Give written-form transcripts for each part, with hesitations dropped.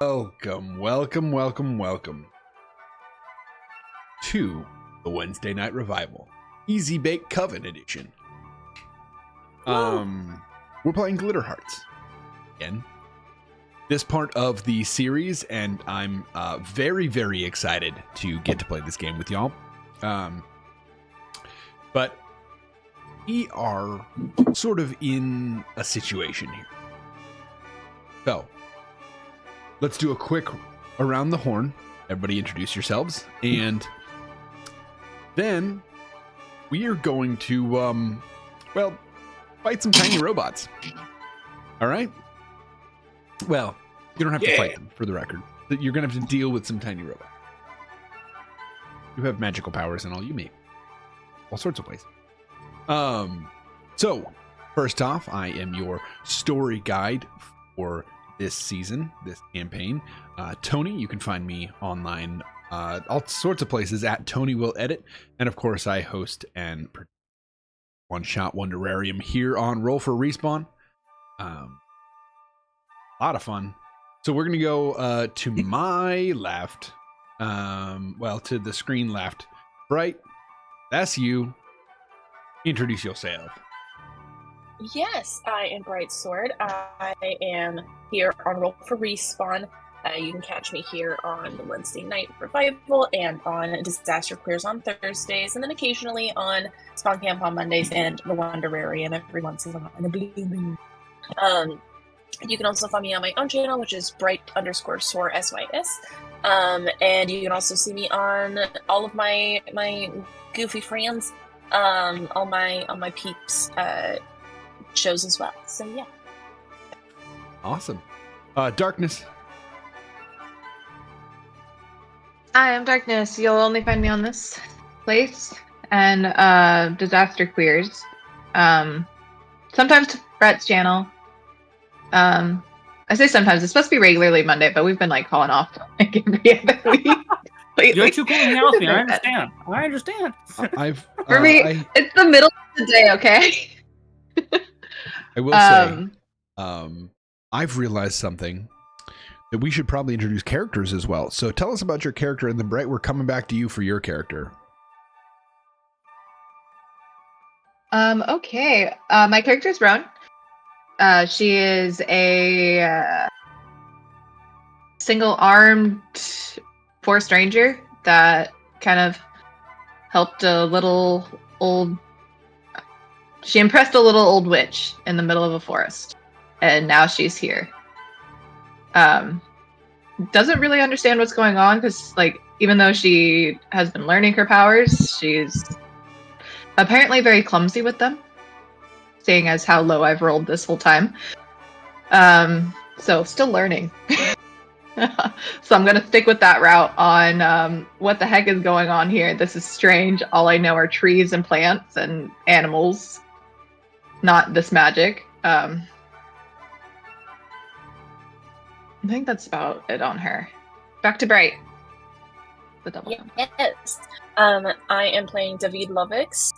Welcome to the Wednesday Night Revival, Easy Bake Coven Edition. We're playing Glitterhearts again. This part of the series, and I'm very, very excited to get to play this game with y'all. But we are sort of in a situation here. So, let's do a quick around the horn. Everybody introduce yourselves. And then we are going to, fight some tiny robots. All right? Well, you don't have to fight them, for the record. You're going to have to deal with some tiny robots. You have magical powers and all, you may. All sorts of ways. So, first off, I am your story guide for this season, this campaign. Tony, you can find me online all sorts of places at Tony Will Edit. And of course, I host and One Shot Wonderarium here on Roll for Respawn. A lot of fun. So we're going to go to my left. To the screen left. Bright, that's you. Introduce yourself. Yes, I am Bright Sword. I am here on Roll for Respawn. You can catch me here on the Wednesday Night Revival and on Disaster Clears on Thursdays, and then occasionally on Spawn Camp on Mondays and the Wonderarium every once in a while in a blue moon. You can also find me on my own channel, which is Bright_Soar SYS. And you can also see me on all of my goofy friends, all my peeps shows as well. So yeah. Awesome. Darkness. I am Darkness. You'll only find me on this place and Disaster Queers. Sometimes to Brett's channel. I say sometimes. It's supposed to be regularly Monday, but we've been like calling off like every other week. You're too cool and healthy. I understand. For me, it's the middle of the day. Okay. I will say, I've realized something that we should probably introduce characters as well. So tell us about your character, and then Bright, we're coming back to you for your character. Okay. My character is Roan. She is a single-armed forest ranger that kind of helped a little old... She impressed a little old witch in the middle of a forest, and now she's here. Doesn't really understand what's going on because, like, even though she has been learning her powers, she's apparently very clumsy with them, seeing as how low I've rolled this whole time. So still learning. So I'm gonna stick with that route on what the heck is going on here. This is strange. All I know are trees and plants and animals, not this magic. I think that's about it on her. Back to Bright. The double. Yes. I am playing David Lovix.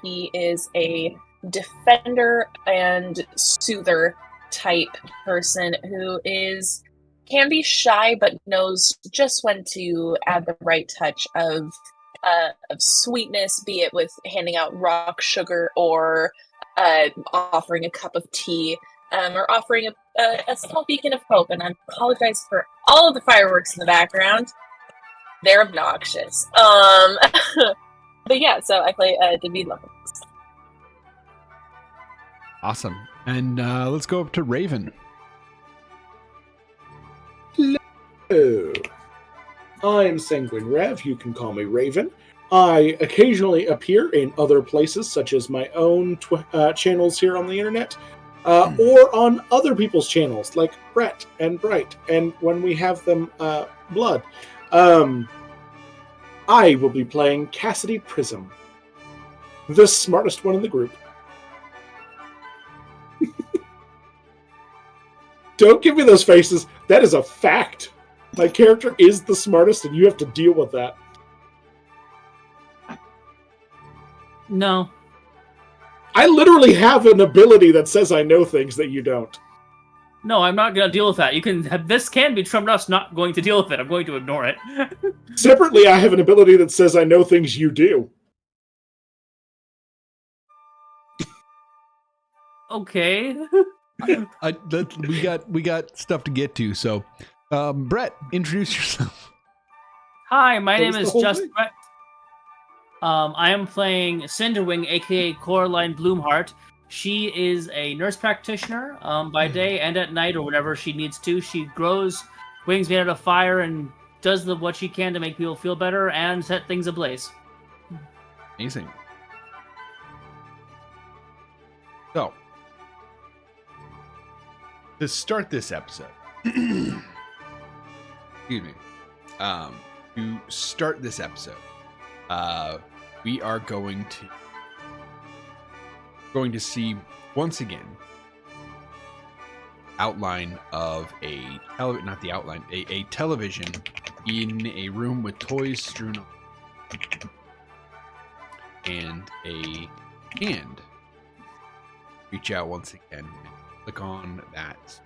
He is a defender and soother type person who can be shy but knows just when to add the right touch of sweetness, be it with handing out rock sugar or offering a cup of tea. Or offering a small beacon of hope, and I apologize for all of the fireworks in the background. They're obnoxious. But yeah, so I play David Lovix. Awesome. And let's go up to Raven. Hello. I'm Sanguine Rev. You can call me Raven. I occasionally appear in other places, such as my own channels here on the internet. Or on other people's channels, like Brett and Bright, and when we have them blood. I will be playing Cassidy Prism, the smartest one in the group. Don't give me those faces. That is a fact. My character is the smartest, and you have to deal with that. No. I literally have an ability that says I know things that you don't. No, I'm not going to deal with that. This can be from us not going to deal with it. I'm going to ignore it. Separately, I have an ability that says I know things you do. Okay. We got stuff to get to. So, Brett, introduce yourself. Hi, my That name was the is whole Just thing. Brett. I am playing Cinderwing, aka Coraline Bloomheart. She is a nurse practitioner by day and at night, or whenever she needs to. She grows wings made out of fire and does what she can to make people feel better and set things ablaze. Amazing. So, to start this episode, excuse me, to start this episode, we are going to see once again outline of a television in a room with toys strewn on and a hand. Reach out once again and click on that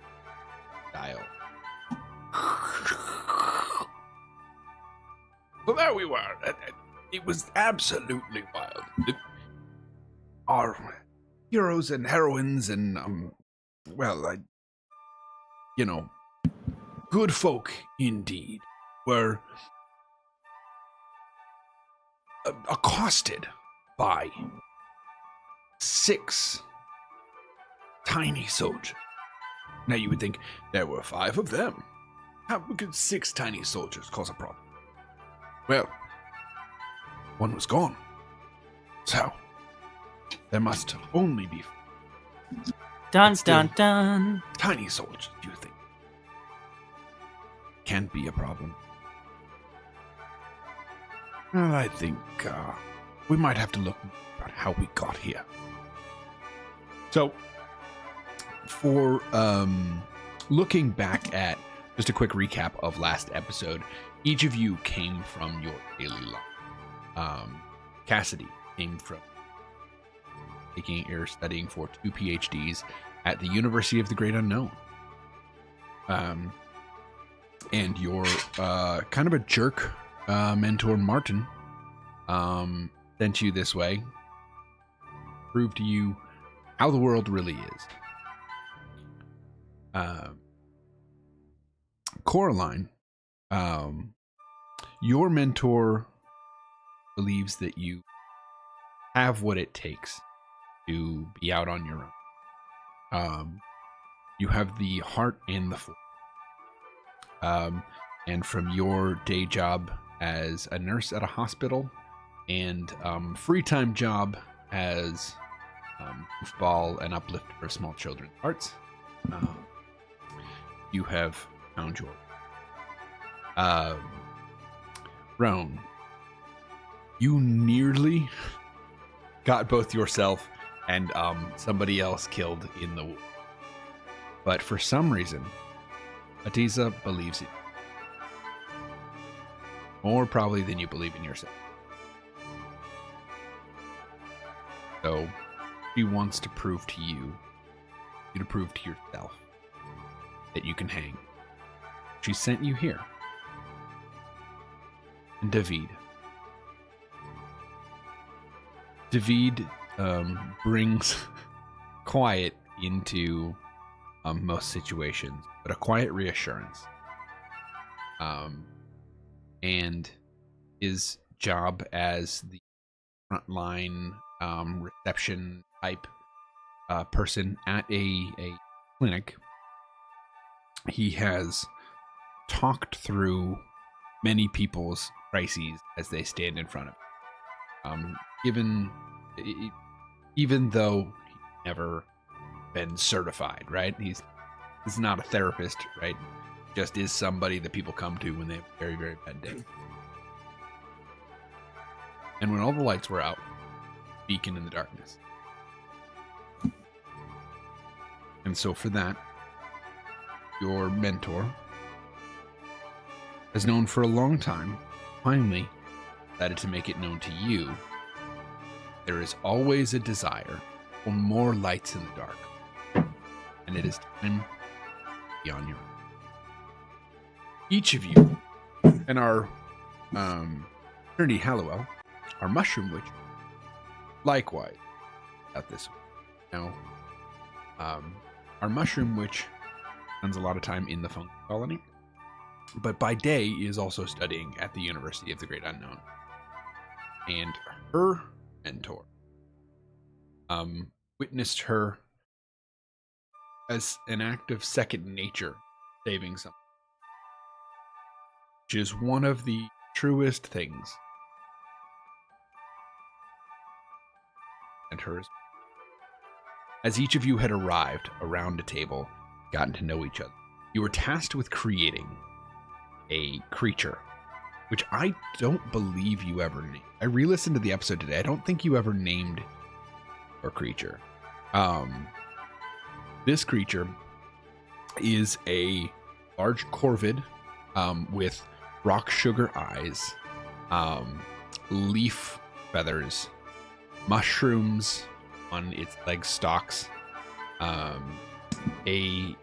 dial. Well, there we were. It was absolutely wild. Our heroes and heroines and, good folk indeed were accosted by 6 tiny soldiers. Now you would think there were 5 of them. How could 6 tiny soldiers cause a problem? Well, one was gone. So, there must only be Dun dun dun. tiny soldiers, do you think? Can't be a problem. Well, I think we might have to look at how we got here. So, for looking back at just a quick recap of last episode, each of you came from your daily life. Cassidy came from studying for 2 PhDs at the University of the Great Unknown. And your kind of a jerk mentor, Martin, sent you this way, proved to you how the world really is. Coraline, your mentor believes that you have what it takes to be out on your own. You have the heart and the force. And from your day job as a nurse at a hospital and free time job as goofball and uplifter of small children's hearts, you have found your Roan. You nearly got both yourself and somebody else killed in the war. But for some reason, Atiza believes it. More probably than you believe in yourself. So, she wants to prove to you to prove to yourself that you can hang. She sent you here. And David brings quiet into most situations, but a quiet reassurance. And his job as the frontline reception type person at a clinic, he has talked through many people's crises as they stand in front of him. Even though he's never been certified, right? He's not a therapist, right? Just is somebody that people come to when they have a very, very bad day. And when all the lights were out, beacon in the darkness. And so for that, your mentor has known for a long time, finally decided to make it known to you. There is always a desire for more lights in the dark. And it is time on your each of you and our Trinity Hallowell, our mushroom witch, likewise at this now. Our mushroom witch spends a lot of time in the fungus colony, but by day is also studying at the University of the Great Unknown. And her mentor witnessed her as an act of second nature saving someone, which is one of the truest things. And hers. As each of you had arrived around a table, gotten to know each other, you were tasked with creating a creature, which I don't believe you ever named. I re-listened to the episode today. I don't think you ever named your creature. This creature is a large corvid with rock sugar eyes, leaf feathers, mushrooms on its leg stalks, a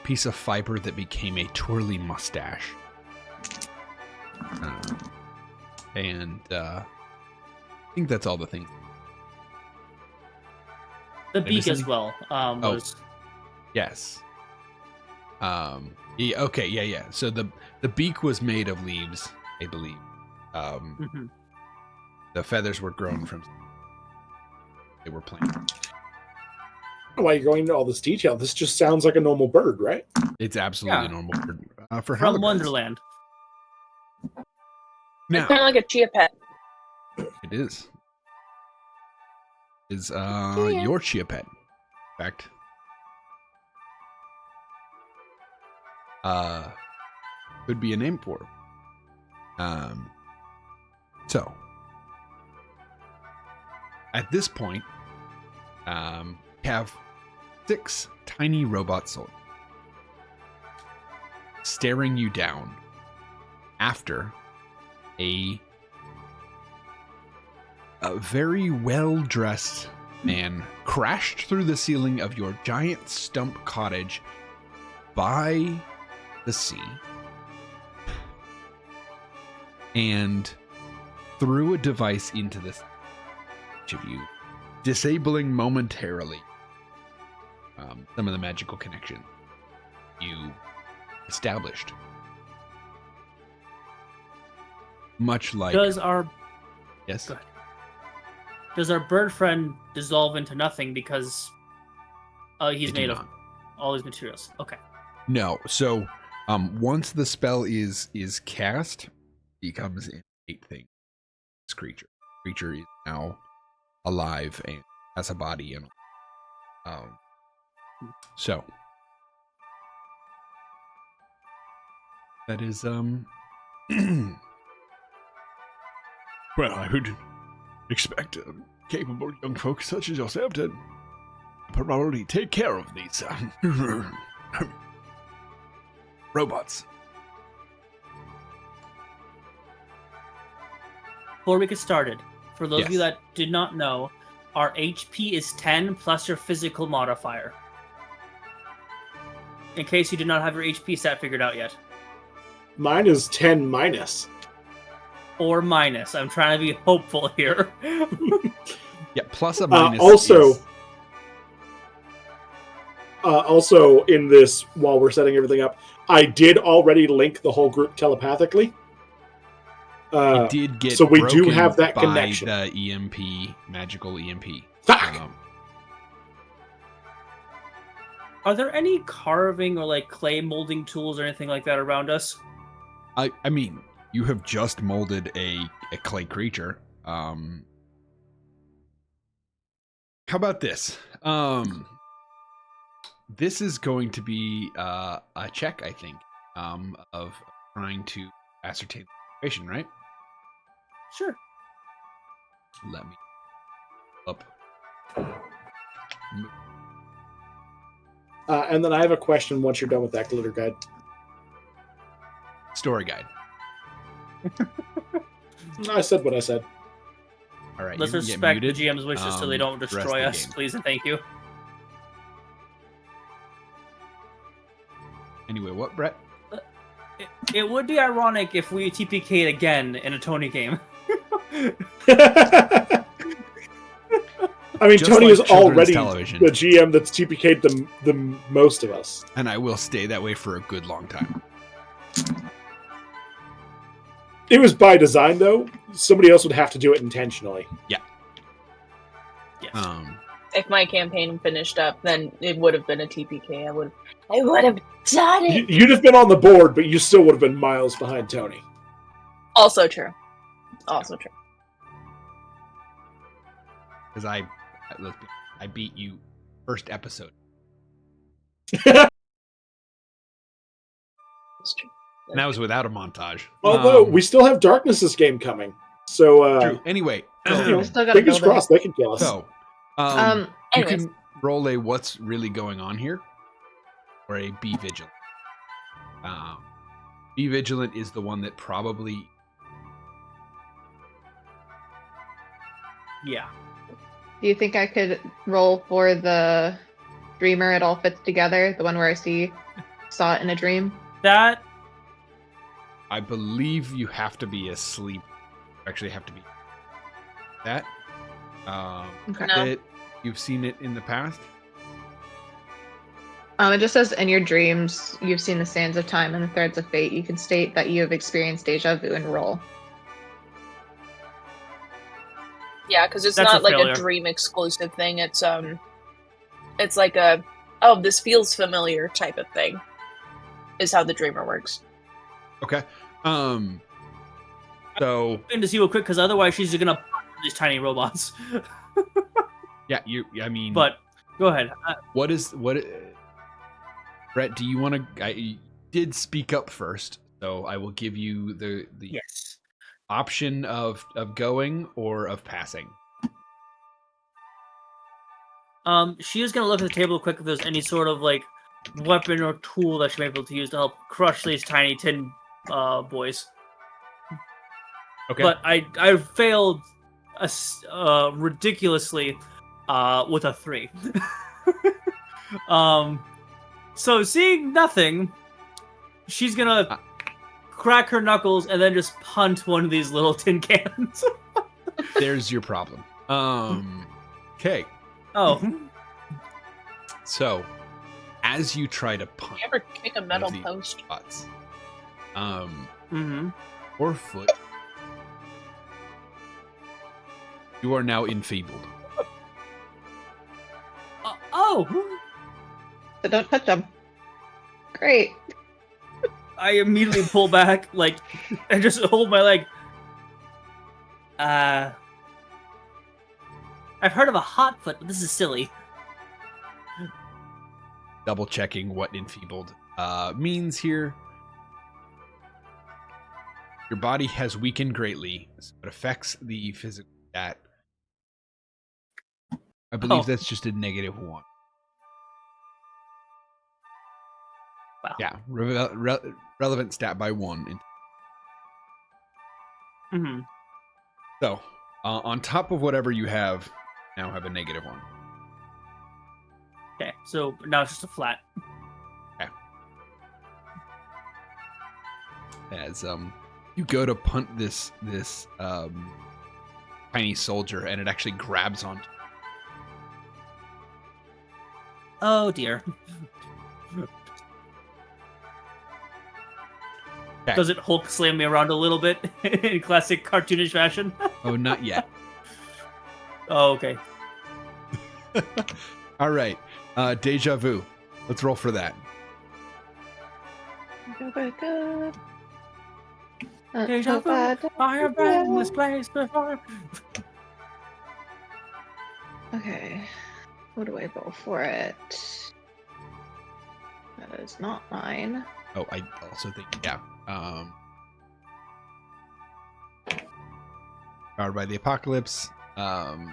piece of fiber that became a twirly mustache, and I think that's all the things. The beak as well was. Yes. Yeah, okay, yeah. So the beak was made of leaves, I believe. The feathers were grown from. They were planted. Why are you going into all this detail? This just sounds like a normal bird, right? It's absolutely a normal bird for From halibirds. Wonderland. Now, Kind of like a chia pet. it is. Is your chia pet, in fact. Could be a name for it. So at this point, have 6 tiny robot soldiers staring you down after a very well-dressed man crashed through the ceiling of your giant stump cottage by the sea and threw a device into this each of you, disabling momentarily some of the magical connection you established. Much like Does our yes, does our bird friend dissolve into nothing because he's made of all these materials? Okay. No. So once the spell is cast, becomes an innate thing. This creature is now alive and has a body and so that is well, I would expect capable young folks such as yourself to probably take care of these robots. Before we get started, for those of you Yes. that did not know, our HP is 10 plus your physical modifier. In case you did not have your HP stat figured out yet. Mine is 10 minus. Or minus. I'm trying to be hopeful here. Yeah, plus a minus. Also, in this, while we're setting everything up, I did already link the whole group telepathically. It did get so we do broken have that by connection. The EMP, magical EMP. Fuck! Are there any carving or like clay molding tools or anything like that around us? I mean, you have just molded a clay creature. How about this? This is going to be a check, I think, of trying to ascertain the situation, right? Sure. Let me up. And then I have a question once you're done with that glitter guide. Story guide. I said what I said. All right. Let's you can get respect the muted, GM's wishes so they don't the rest destroy of the us, game. please and thank you. what, Brett? It would be ironic if we TPK'd again in a Tony game. I mean, Just Tony like is children's already television. the GM that's TPK'd the most of us. And I will stay that way for a good long time. It was by design, though. Somebody else would have to do it intentionally. Yes. If my campaign finished up, then it would have been a TPK. I would have done it. You'd have been on the board, but you still would have been miles behind Tony. Also true. Also true. Because I beat you first episode. It's true. And that was without a montage. Although, we still have Darkness's game coming. So, True. Anyway, you know, We still gotta fingers build it. crossed they can kill us. so you Anyways. can roll a what's really going on here, or a be vigilant. Be vigilant is the one that probably Yeah. Do you think I could roll for the dreamer? It all fits together. The one where I saw it in a dream. That I believe you have to be asleep. Actually, have to be that. Okay. No. That you've seen it in the past. It just says in your dreams, you've seen the sands of time and the threads of fate. You can state that you have experienced deja vu and roll. Yeah, because it's That's not a like failure. a dream exclusive thing. It's like a this feels familiar type of thing. Is how the dreamer works. Okay. So to see real quick because otherwise she's gonna pop these tiny robots. yeah, I mean, But go ahead. what? Brett, do you want to? I did speak up first, so I will give you the Yes. option of going or of passing. She is gonna look at the table quick if there's any sort of like weapon or tool that she may be able to use to help crush these tiny tin boys. Okay. But I failed ridiculously with a 3. So seeing nothing, she's gonna crack her knuckles and then just punt one of these little tin cans. There's your problem. Okay. Oh. So, as you try to punch You ever kick a metal the post? spots, Mm-hmm. or foot, you are now enfeebled. Oh! So don't touch them. Great. I immediately pull back, like, and just hold my leg. I've heard of a hot foot, but this is silly. Double checking what enfeebled means here. Your body has weakened greatly, so it affects the physical stat. I believe that's just a -1. Wow. Yeah, relevant stat by 1. Mm-hmm. So, on top of whatever you have, now have a -1. Okay, so now it's just a flat. As you go to punt this tiny soldier, and it actually grabs onto. Oh dear. Okay. Does it Hulk slam me around a little bit in classic cartoonish fashion? Oh, not yet. Oh, okay. All right, deja vu. Let's roll for that. Go back up. Deja vu. I have been in this place before. Okay. What do I roll for it? That is not mine. Oh, I also think, yeah. Powered by the Apocalypse. Well,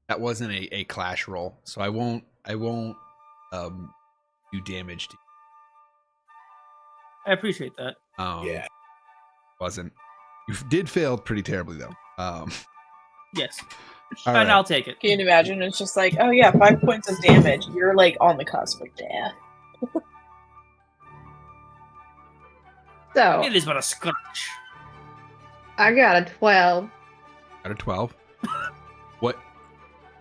that wasn't a clash roll, so I won't do damage to I appreciate that. you. Yeah. Wasn't. You did fail pretty terribly though. Yes. All And right. I'll take it. Can you imagine? It's just like, oh yeah, 5 points of damage. You're like on the cusp of death. So It is but a scratch. I got a 12. Out of 12.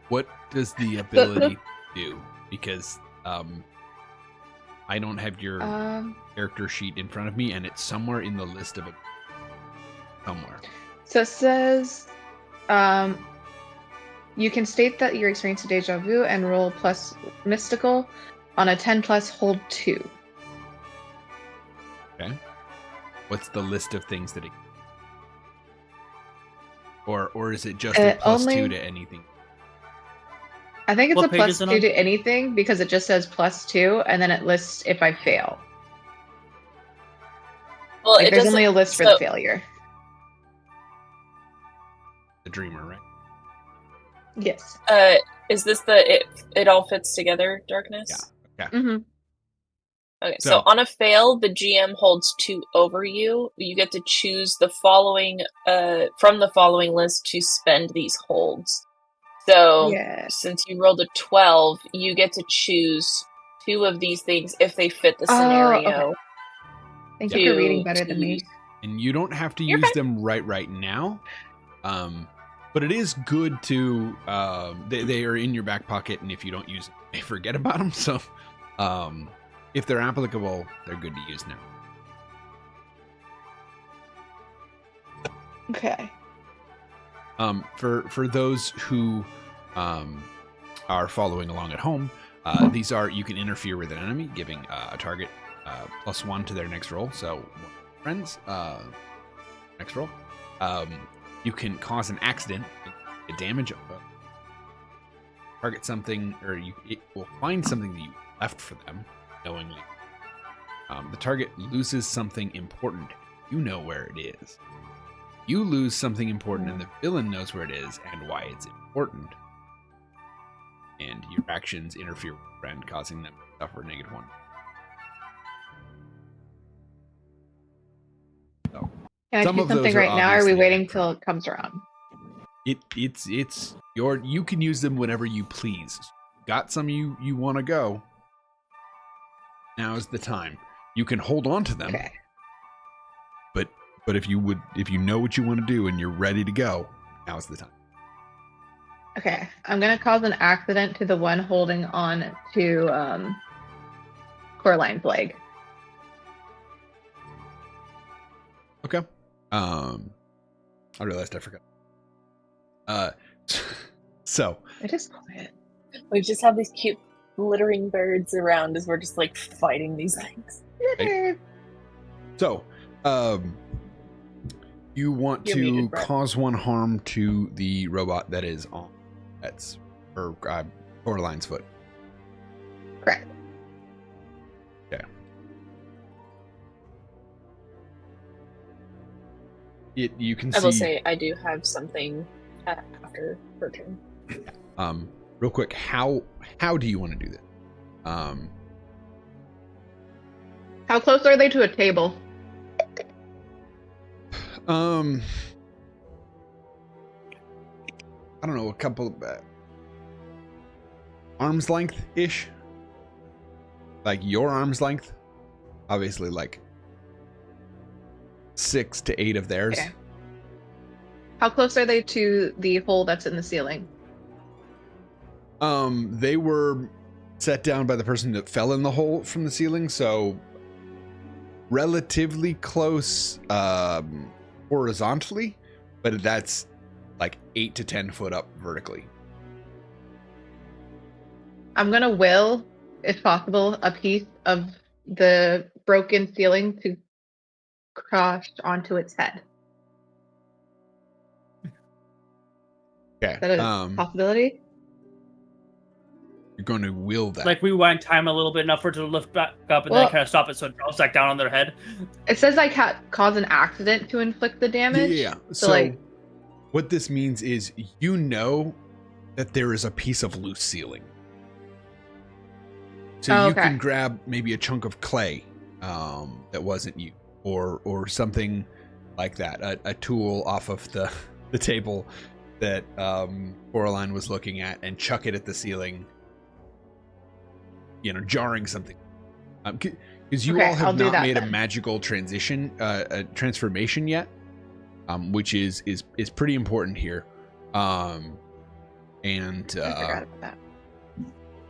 What does the ability do? Because I don't have your character sheet in front of me, and it's somewhere in the list of it. Somewhere. So it says, you can state that you're experiencing deja vu and roll plus mystical on a 10 plus hold 2. Okay. What's the list of things that it... Or is it just a plus 2 to anything? I think it's What a page plus is it 2 on? to anything because it just says plus 2 and then it lists if I fail. Well, Like it there's doesn't. only a list for so- the failure. The dreamer, right? Yes. Is this the it all fits together darkness? Yeah. Mm-hmm. Okay, So- so on a fail, the GM holds 2 over you. You get to choose the following from the following list to spend these holds. So Yeah. since you rolled a 12, you get to choose 2 of these things if they fit the scenario. Okay. Thank you for reading better than me. use. And you don't have to You're use fine. them right now. But it is good to they are in your back pocket, and if you don't use them, you forget about them. So if they're applicable, they're good to use now. Okay. For those who are following along at home, these are, you can interfere with an enemy, giving a target +1 to their next roll. So friends, next roll. You can cause an accident, a damage, target something, or it will find something that you left for them knowingly. The target loses something important. You know where it is. You lose something important, and the villain knows where it is and why it's important. And your actions interfere with the friend, causing them to suffer -1. So, Can I some do of those something are right now, or are we obviously waiting electronic. till it comes around? it's your, you can use them whenever you please. Got some you want to go. Now's the time. You can hold on to them. Okay. But if you know what you want to do and you're ready to go, now's the time. Okay. I'm gonna cause an accident to the one holding on to Coraline's leg. Okay. I realized I forgot. So It is quiet. We just have these cute glittering birds around as we're just like fighting these things. Right. You want You're to muted, Brett. cause 1 harm to the robot that is on Coraline's foot. Correct. Okay. You can I will see. say I do have something after her turn. Real quick, how do you want to do this? How close are they to a table? I don't know, a couple arm's length ish, like your arm's length. Obviously, like 6 to 8 of theirs. Okay. How close are they to the hole that's in the ceiling? They were set down by the person that fell in the hole from the ceiling, so relatively close horizontally, but that's like 8 to 10 foot up vertically. I'm gonna will, if possible, a piece of the broken ceiling to crash onto its head. Okay. Is that a possibility? You're going to will that. Like rewind time a little bit enough for it to lift back up and Well- then kind of stop it so it drops back down on their head. It says I can't cause an accident to inflict the damage. Yeah. So, So like, what this means is you know that there is a piece of loose ceiling. So Oh, you okay. can grab maybe a chunk of clay that wasn't you, or something like that, a tool off of the table, that Coraline was looking at and chuck it at the ceiling, jarring something. Because you Okay, all have I'll do not that made a then. magical transformation yet, which is pretty important here. And I forgot about that.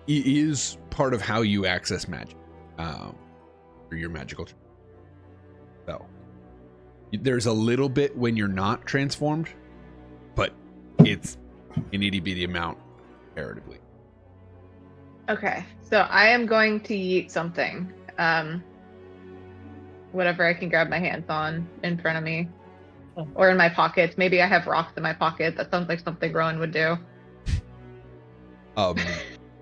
it is part of how you access magic for your magical. So there's a little bit when you're not transformed, but it's an itty bitty amount comparatively. Okay, so I am going to yeet something. Whatever I can grab my hands on in front of me. Or in my pockets. Maybe I have rocks in my pocket. That sounds like something Rowan would do. How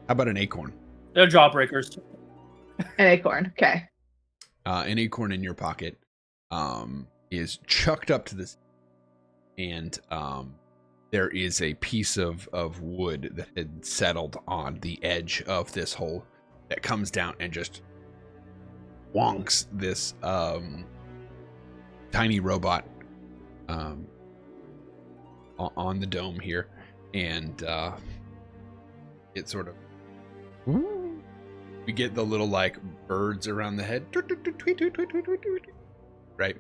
about an acorn? They're jawbreakers. An acorn. Okay. An acorn in your pocket is chucked up to this, and there is a piece of wood that had settled on the edge of this hole that comes down and just wonks this tiny robot on the dome here, and it sort of we get the little like birds around the head, right,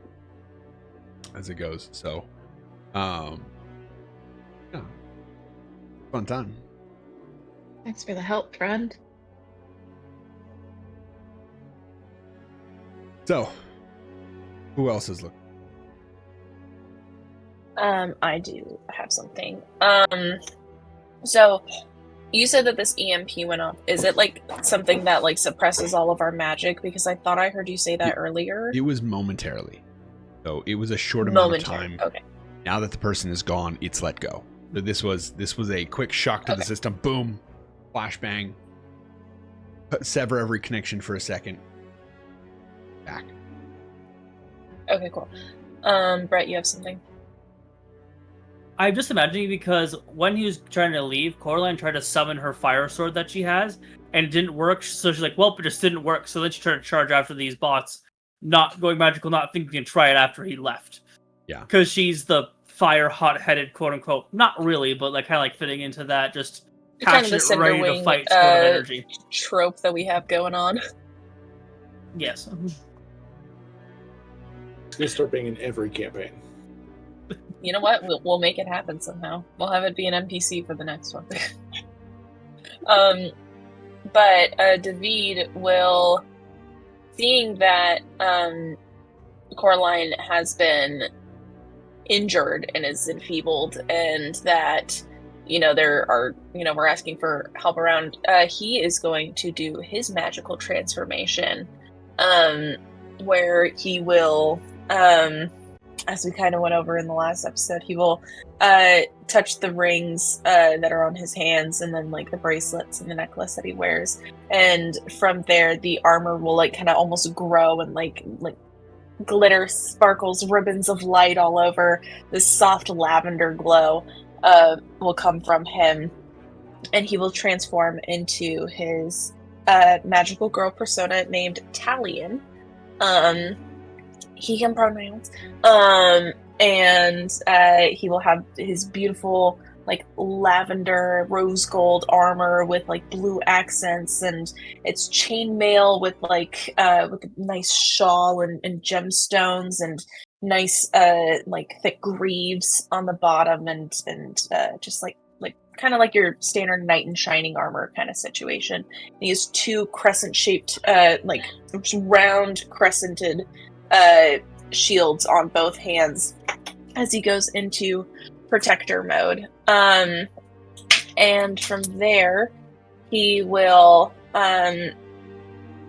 as it goes. So yeah, fun time. Thanks for the help, friend. So who else is looking? I do have something. So you said that this EMP went off. Is it like something that like suppresses all of our magic? Because I thought I heard you say that earlier. It was momentarily, so it was a short amount of time. Okay. Now that the person is gone, it's let go. So this was a quick shock to the system. Boom, flashbang. Sever every connection for a second. Back. Okay, cool. Brett, you have something? I'm just imagining because when he was trying to leave, Coraline tried to summon her fire sword that she has, and it didn't work. So she's like, well, it just didn't work. So then she tried to charge after these bots, not going magical, not thinking we can try it after he left. Yeah. Because she's the fire hot-headed, quote-unquote. Not really, but like kind of like fitting into that, just Kind of the passionate, ready to Cinderwing fight sort of energy. trope that we have going on. Yes. It's gonna start being in every campaign. You know what? We'll make it happen somehow. We'll have it be an NPC for the next one. But David will, seeing that Coraline has been injured and is enfeebled, and that there are we're asking for help around. He is going to do his magical transformation, where he will. As we kind of went over in the last episode, he will touch the rings that are on his hands, and then like the bracelets and the necklace that he wears, and from there the armor will like kind of almost grow and like glitter, sparkles, ribbons of light all over. This soft lavender glow will come from him, and he will transform into his magical girl persona named Talion. He can pronouns. And he will have his beautiful like lavender rose gold armor with like blue accents, and it's chainmail with like with a nice shawl and gemstones and nice like thick greaves on the bottom, and just like kind of like your standard knight in shining armor kind of situation. And he has two crescent shaped like round crescented shields on both hands as he goes into protector mode. And from there, he will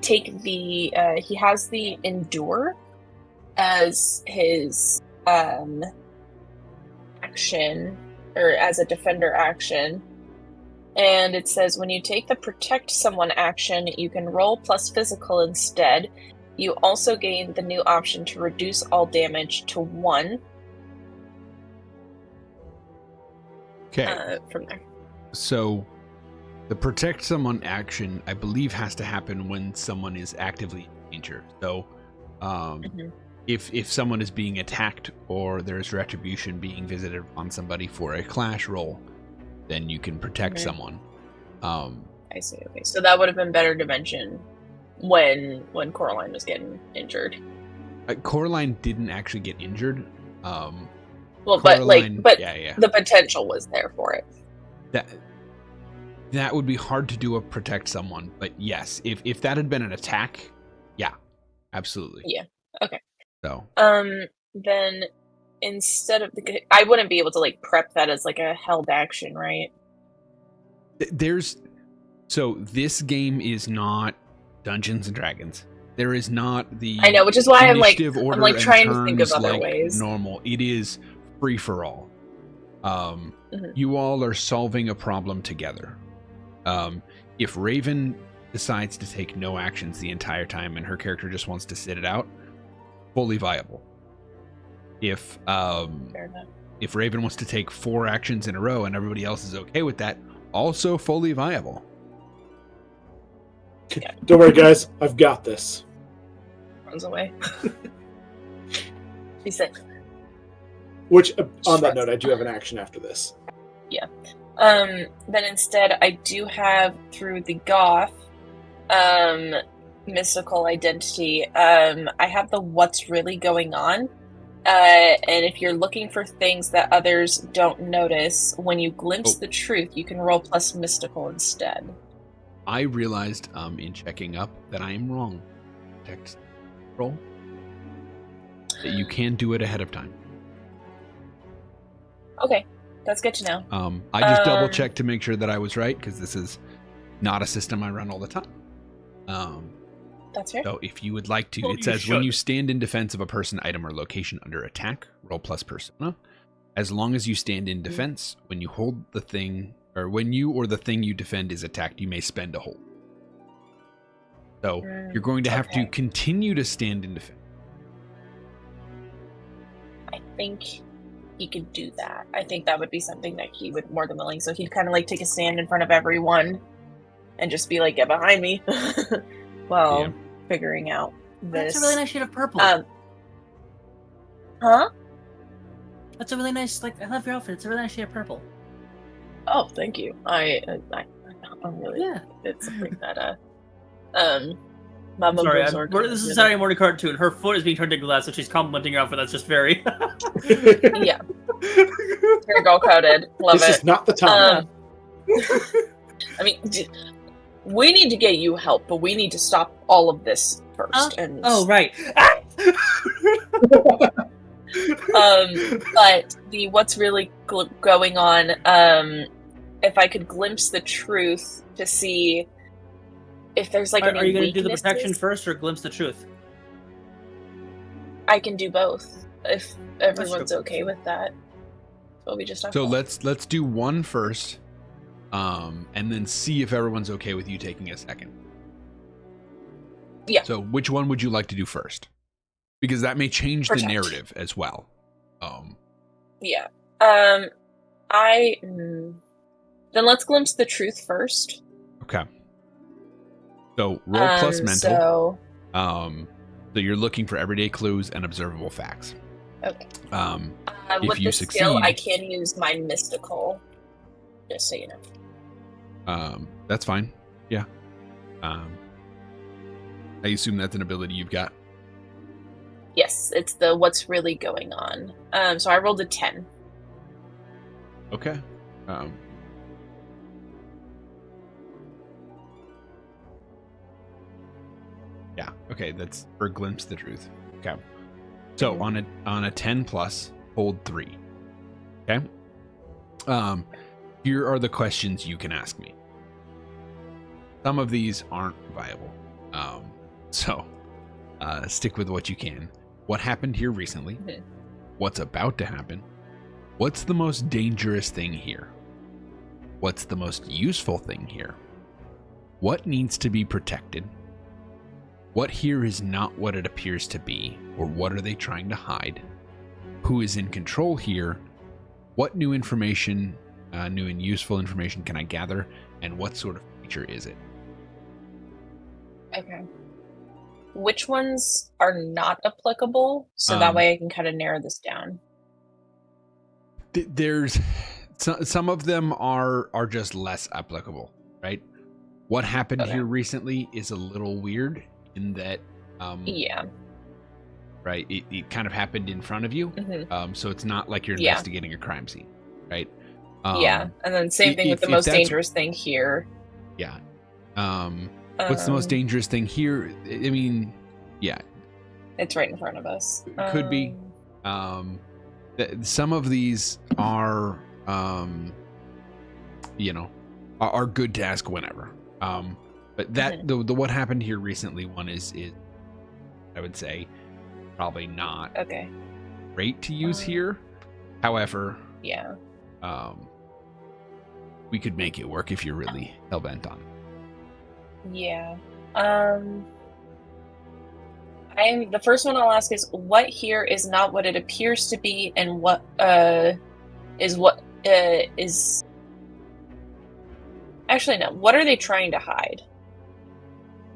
take the he has the endure as his action, or as a defender action. And it says when you take the protect someone action, you can roll plus physical instead. You also gain the new option to reduce all damage to 1. Okay. From there. So the protect someone action, I believe, has to happen when someone is actively in danger. So if someone is being attacked or there's retribution being visited on somebody for a clash roll, then you can protect someone. I see. Okay, so that would have been better to mention when Coraline was getting injured. Coraline didn't actually get injured. Well, Coraline, but yeah. the potential was there for it. That would be hard to do a protect someone, but yes, if that had been an attack, yeah, absolutely. Yeah. Okay. So then instead of I wouldn't be able to like prep that as like a held action, right? So this game is not Dungeons and Dragons. There is not the I know, which is why I'm like order trying to think of turns other like ways. normal. It is free for all. You all are solving a problem together. If Raven decides to take no actions the entire time and her character just wants to sit it out, fully viable. If Raven wants to take 4 actions in a row and everybody else is okay with that, also fully viable. Yeah. Don't worry, guys. I've got this. Runs away. She said. Which, on that note, I do have an action after this. Yeah. Then instead, I do have through the Goth, mystical identity. I have the what's really going on. And if you're looking for things that others don't notice, when you glimpse the truth, you can roll plus mystical instead. I realized in checking up that I am wrong. Text roll. That you can do it ahead of time. Okay, that's good to know. I just double checked to make sure that I was right, because this is not a system I run all the time. That's fair. So if you would like to, Well, it says when you stand in defense of a person, item, or location under attack, roll plus persona. As long as you stand in defense, when you hold the thing, or when you or the thing you defend is attacked, you may spend a hold. So you're going to have to continue to stand in defense. I think he could do that. I think that would be something that he would more than willing. So he'd kind of like take a stand in front of everyone and just be like, "Get behind me," while figuring out this. That's a really nice shade of purple. Huh? That's a really nice. Like, I love your outfit. It's a really nice shade of purple. Oh, thank you. I'm really. It's something that Mama Sorry, Berserk this is a Saturday morning cartoon. Her foot is being turned into glass, so she's complimenting her outfit. That's just very. Yeah. Very gold coated. Love this it. is not the time. I mean, we need to get you help, but we need to stop all of this first. Oh, right. But what's really going on, if I could glimpse the truth to see if there's like any Are you going to do the weaknesses. protection first or glimpse the truth? I can do both if everyone's okay with that. That's what we just talked So about. let's do one first, and then see if everyone's okay with you taking a second. Yeah. So which one would you like to do first? Because that may change the narrative as well. Yeah. Then let's glimpse the truth first. Okay. So roll plus mental. So you're looking for everyday clues and observable facts. okay. If With you the succeed, skill, I can use my mystical. Just so you know. That's fine. Yeah. I assume that's an ability you've got. Yes, it's the what's really going on. So I rolled a 10. Okay. Yeah. Okay. That's for glimpse the truth. Okay. So on a 10 plus, hold 3. Okay. Here are the questions you can ask me. Some of these aren't viable. So stick with what you can. What happened here recently? What's about to happen? What's the most dangerous thing here? What's the most useful thing here? What needs to be protected? What here is not what it appears to be, or what are they trying to hide? Who is in control here? What new information, new and useful information can I gather? And what sort of creature is it? Okay. which ones are not applicable, so that way I can kind of narrow this down. There's some of them are just less applicable, right? What happened here recently is a little weird in that yeah. Right, it kind of happened in front of you, so it's not like you're investigating a crime scene, right? Yeah, and then same thing with the most dangerous thing here. Yeah. What's the most dangerous thing here? I mean, yeah, it's right in front of us. Could be. Some of these are, are good to ask whenever. But that the what happened here recently one is I would say probably not great to use here. However, we could make it work if you're really hell-bent on it. Yeah. The first one I'll ask is, what here is not what it appears to be, and what is what is actually no. What are they trying to hide?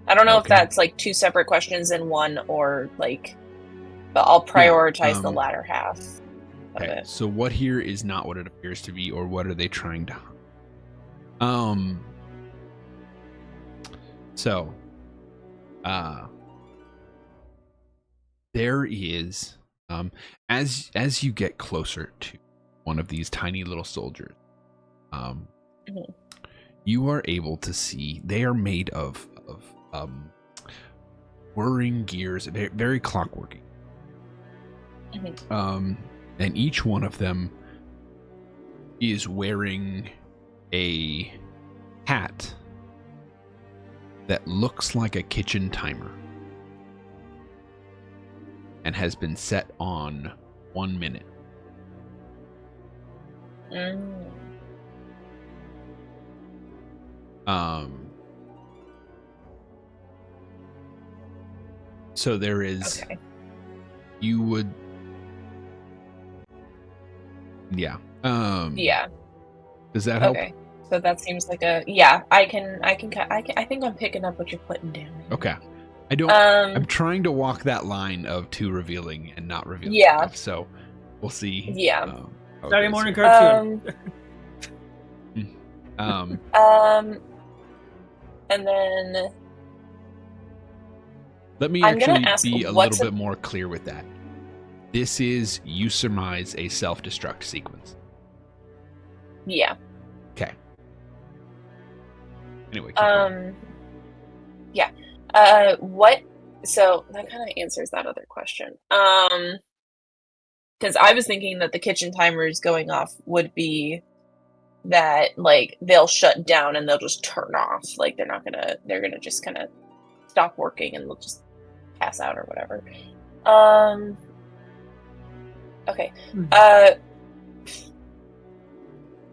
I don't know if that's like two separate questions in one, or like, but I'll prioritize the latter half of it. So what here is not what it appears to be, or what are they trying to hide? There is, as you get closer to one of these tiny little soldiers, you are able to see they are made of whirring gears, very clockworky. And each one of them is wearing a hat that looks like a kitchen timer and has been set on 1 minute. So there is, you would, does that help? Okay, so that seems like I think I'm picking up what you're putting down. Okay. I'm trying to walk that line of too revealing and not revealing stuff, so we'll see. Saturday morning cartoon. And then let me actually be a little bit more clear with that. This is, you surmise, a self-destruct sequence. Yeah. Okay. Anyway. Yeah. What? So that kind of answers that other question. Because I was thinking that the kitchen timers going off would be that, like, they'll shut down and they'll just turn off. Like, they're gonna just kind of stop working and they'll just pass out or whatever. Okay.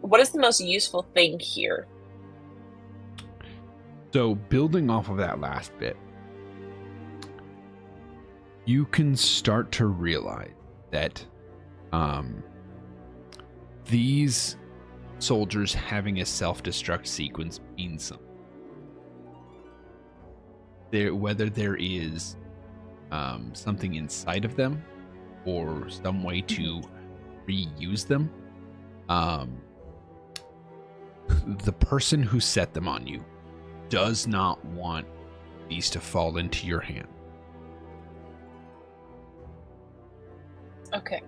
What is the most useful thing here? So, building off of that last bit, you can start to realize that these soldiers having a self-destruct sequence means something. Whether there is something inside of them or some way to reuse them, the person who set them on you does not want these to fall into your hand. Okay.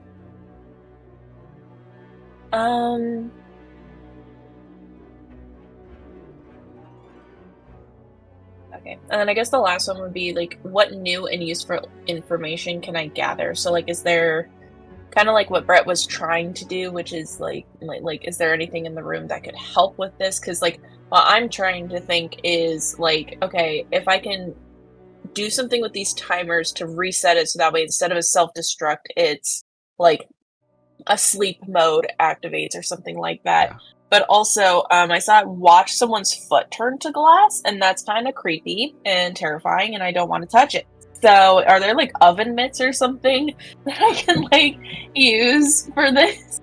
Okay, and then I guess the last one would be, like, what new and useful information can I gather? So, like, is there kind of like what Brett was trying to do, which is like, is there anything in the room that could help with this? Because, like, what I'm trying to think is, like, okay, if I can do something with these timers to reset it so that way instead of a self-destruct, it's like a sleep mode activates or something like that. Yeah. But also, I saw it watch someone's foot turn to glass, and that's kind of creepy and terrifying, and I don't want to touch it. So, are there, like, oven mitts or something that I can, like, use for this?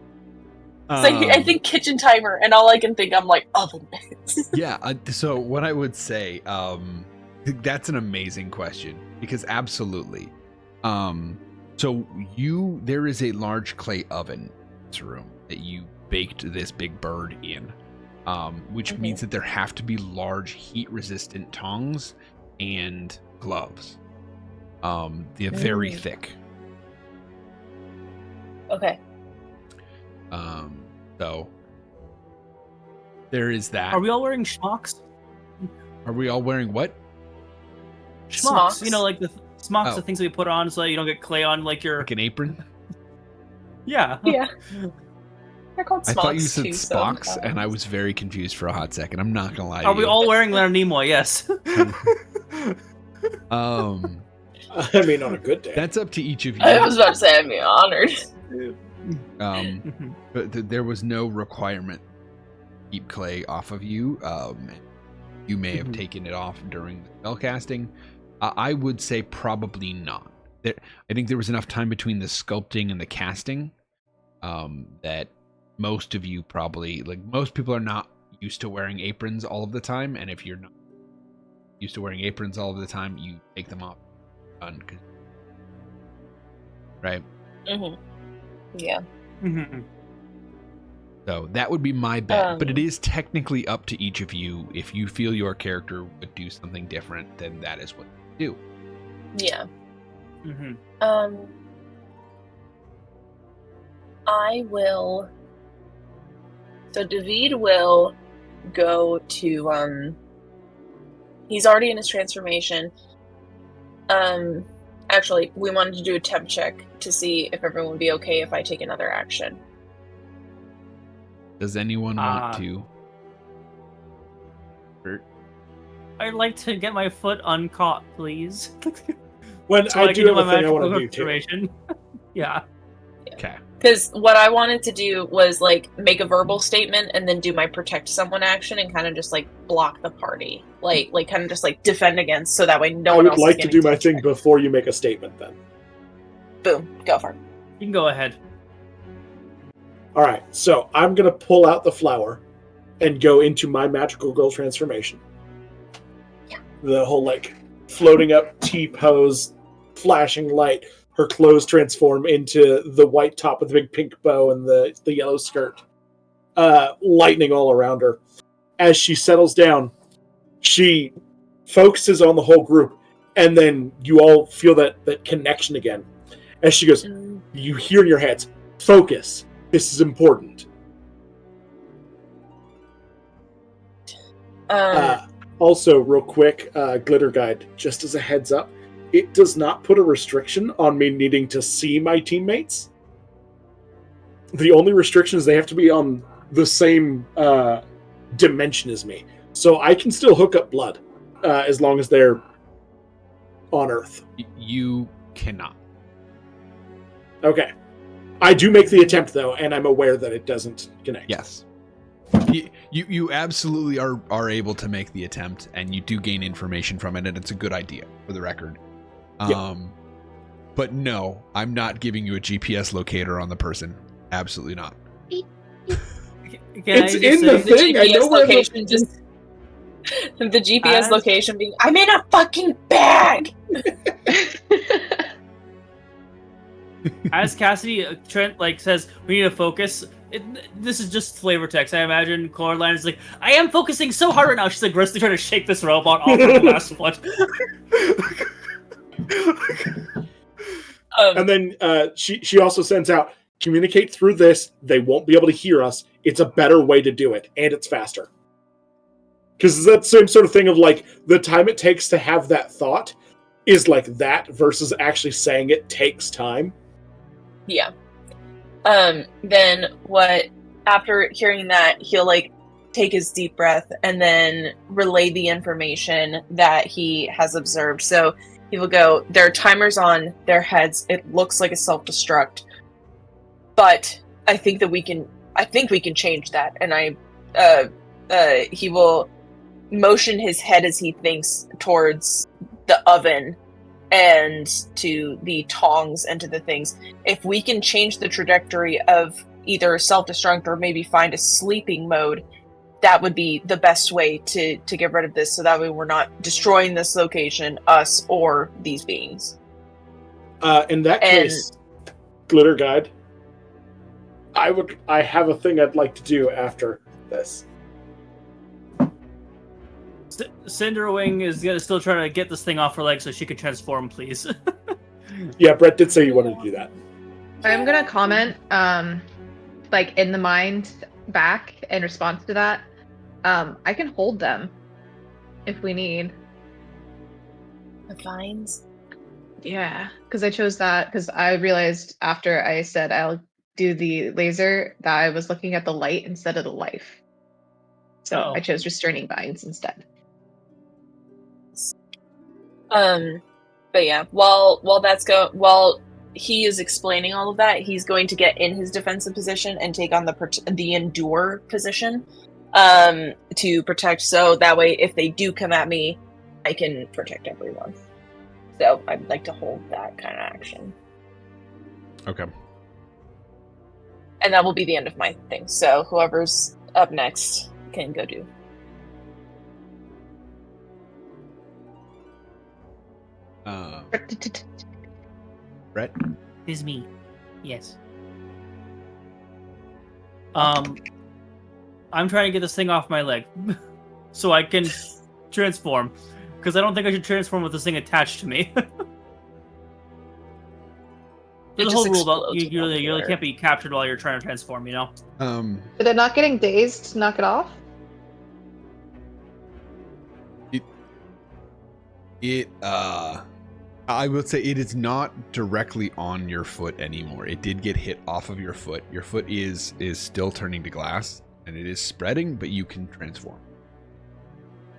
So I think kitchen timer, and all I can think, I'm like, oven mitts. Yeah, so what I would say, That's an amazing question because absolutely. So there is a large clay oven in this room that you baked this big bird in, which means that there have to be large heat-resistant tongs and gloves. They're very thick. Okay. So there is that. Are we all wearing schmucks? Are we all wearing what? Smocks. Smocks? You know, like the smocks, Oh. the things that we put on so you don't get clay on like your... Like an apron? Yeah. Yeah. They're called I smocks thought you said too, Spocks, so, and I was very confused for a hot second. I'm not gonna lie to Are you. we all wearing Leonard Nimoy? Yes. I mean, on a good day. That's up to each of you. I was about to say I'd be honored. But there was no requirement to keep clay off of you. You may have taken it off during the spell casting. I would say probably not. I think there was enough time between the sculpting and the casting that most of you probably, like most people are not used to wearing aprons all of the time. And if you're not used to wearing aprons all of the time, you take them off. Right? Yeah. So that would be my bet, but it is technically up to each of you. If you feel your character would do something different, then that is what you do. Yeah. I will. So David will go to. He's already in his transformation. Actually, we wanted to do a temp check to see if everyone would be okay if I take another action. Does anyone want to? I'd like to get my foot uncaught, please. When So I can do have my a thing I magical want to do too. transformation. Yeah. Okay. Because what I wanted to do was like make a verbal statement and then do my protect someone action and kind of just like block the party, like kind of just like defend against, so that way no I one would else. like is to getting do my touched. thing before you make a statement then. Boom, go for it. You can go ahead. Alright, so I'm going to pull out the flower and go into my magical girl transformation. Yeah. The whole like floating up T-pose, flashing light. Her clothes transform into the white top with the big pink bow and the yellow skirt. Lightning all around her. As she settles down, she focuses on the whole group, and then you all feel that connection again. As she goes, you hear in your heads, focus. This is important. Also, real quick, Glitter Guide, just as a heads up, it does not put a restriction on me needing to see my teammates. The only restriction is they have to be on the same dimension as me. So I can still hook up blood as long as they're on Earth. You cannot. Okay. I do make the attempt, though, and I'm aware that it doesn't connect. Yes. You absolutely are able to make the attempt, and you do gain information from it, and it's a good idea, for the record. But no, I'm not giving you a GPS locator on the person. Absolutely not. It's in the The thing. I know GPS where location just the GPS location being I'm in a fucking bag. As Cassidy Trent says, we need to focus. This is just flavor text. I imagine Coraline is like, I am focusing so hard right now. She's aggressively trying to shake this robot off of the last one. And then she also sends out, communicate through this. They won't be able to hear us. It's a better way to do it, and it's faster. Because it's that same sort of thing of the time it takes to have that thought is like that versus actually saying it takes time. Yeah. Then after hearing that, he'll take his deep breath and then relay the information that he has observed. So he will go, there are timers on their heads. It looks like a self-destruct, but I think we can change that. And he will motion his head as he thinks towards the oven and to the tongs and to the things. If we can change the trajectory of either self-destruct or maybe find a sleeping mode, that would be the best way to get rid of this, so that way we're not destroying this location, us or these beings. In that case, Glitter Guide, I have a thing I'd like to do after this. Cinderwing is still trying to get this thing off her leg so she can transform, please. Yeah, Brett did say you wanted to do that. I'm gonna comment, like in the mind back in response to that. I can hold them if we need. The vines? Yeah, because I chose that because I realized after I said I'll do the laser that I was looking at the light instead of the life. So I chose restraining vines instead. But yeah, while he is explaining all of that, he's going to get in his defensive position and take on the endure position, to protect. So that way, if they do come at me, I can protect everyone. So I'd like to hold that kind of action, Okay. and that will be the end of my thing. So whoever's up next can go do. Brett? Is me. Yes. I'm trying to get this thing off my leg so I can transform. Because I don't think I should transform with this thing attached to me. The whole rule about you really can't be captured while you're trying to transform, you know? Is it not getting dazed to knock it off? I would say it is not directly on your foot anymore. It did get hit off of your foot. Your foot is still turning to glass, and it is spreading, but you can transform.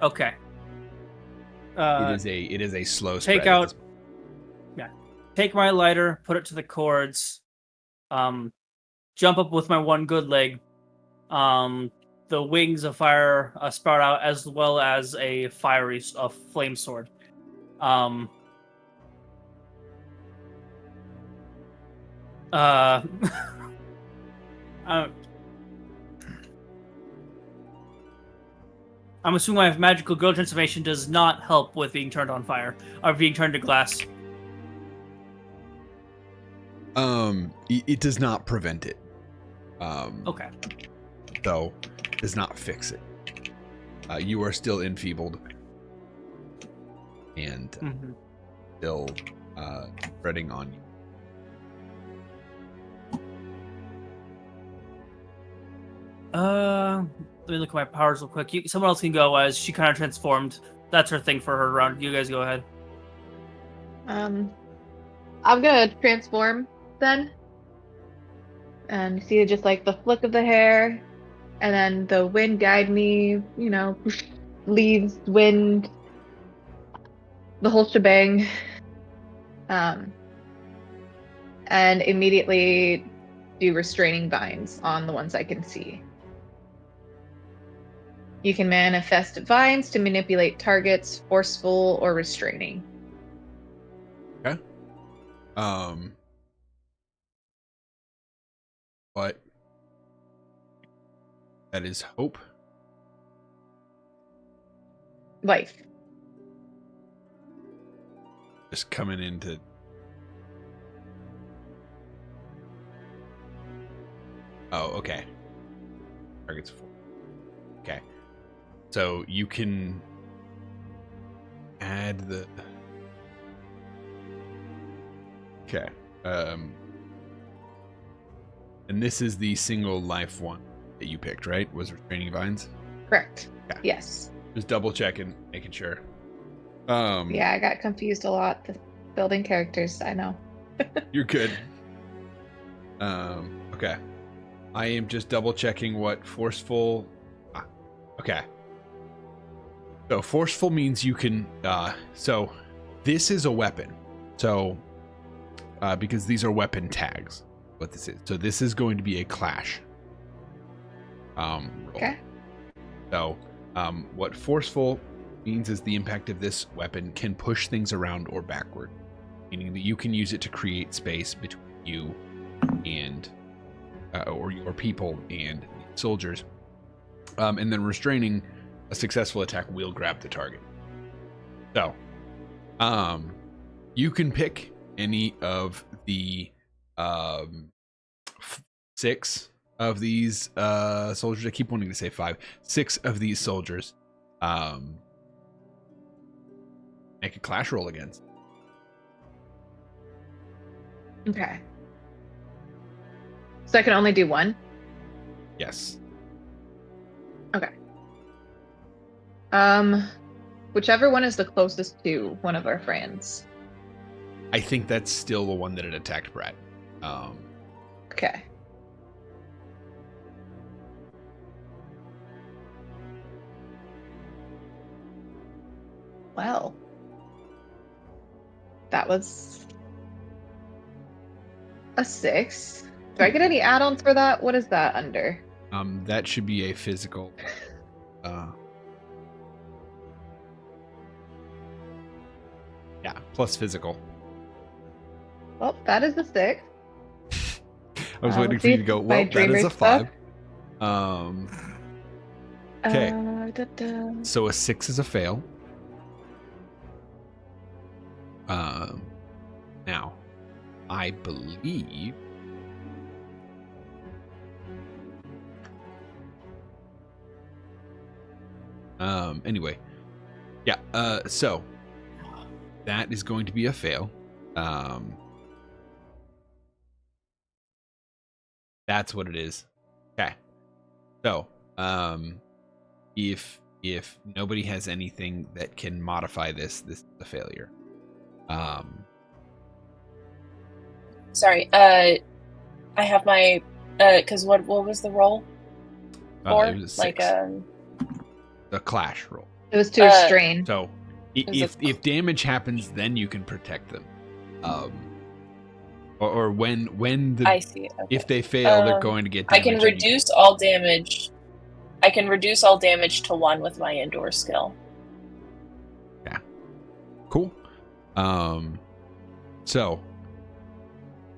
Okay. It is a slow spread. Take my lighter, put it to the cords, jump up with my one good leg. The wings of fire sprout out, as well as a flame sword. I'm assuming my magical girl transformation does not help with being turned on fire or being turned to glass. It does not prevent it. Okay. Though, does not fix it. You are still enfeebled. And still spreading on you. Let me look at my powers real quick. Someone else can go as she kind of transformed. That's her thing for her round. You guys go ahead. I'm gonna transform then. And see just like the flick of the hair, and then the wind guide me, leaves, wind, the whole shebang. And immediately do restraining vines on the ones I can see. You can manifest vines to manipulate targets, forceful or restraining. Okay. But that is hope. Life. Just coming into. Oh, okay. Targets 4. Okay. So you can add the. Okay. And this is the single life one that you picked, right? Was restraining vines? Correct. Yeah. Yes. Just double checking, making sure. Yeah, I got confused a lot. The building characters, I know. You're good. Okay. I am just double checking what forceful. Okay. So forceful means you can. So this is a weapon. So because these are weapon tags, what this is. So this is going to be a clash. Roll. Okay. So what forceful means is the impact of this weapon can push things around or backward, meaning that you can use it to create space between you and or your people and soldiers. And then restraining, a successful attack will grab the target. So, you can pick any of the 6 of these soldiers. I keep wanting to say 5. 6 of these soldiers make a clash roll against. Okay. So I can only do one? Yes. Okay. Whichever one is the closest to one of our friends. I think that's still the one that had attacked Brad. Okay. Well, that was a 6. Do I get any add-ons for that? What is that under? That should be a physical. Yeah, plus physical. Well, that is a 6. I was waiting let's for you see to go, if my well, that is a dreamer 5. Okay. Da-da. So a 6 is a fail. Now, I believe anyway. Yeah, so that is going to be a fail. That's what it is. Okay. So, if nobody has anything that can modify this is a failure. Sorry. I have my. Because what was the roll for? It was a 6. Like a clash roll. It was to restrain. So if damage happens, then you can protect them. Or when the I see. Okay. if they fail, they're going to get damage. I can reduce all damage. I can reduce all damage to 1 with my endure skill. Yeah. Cool. So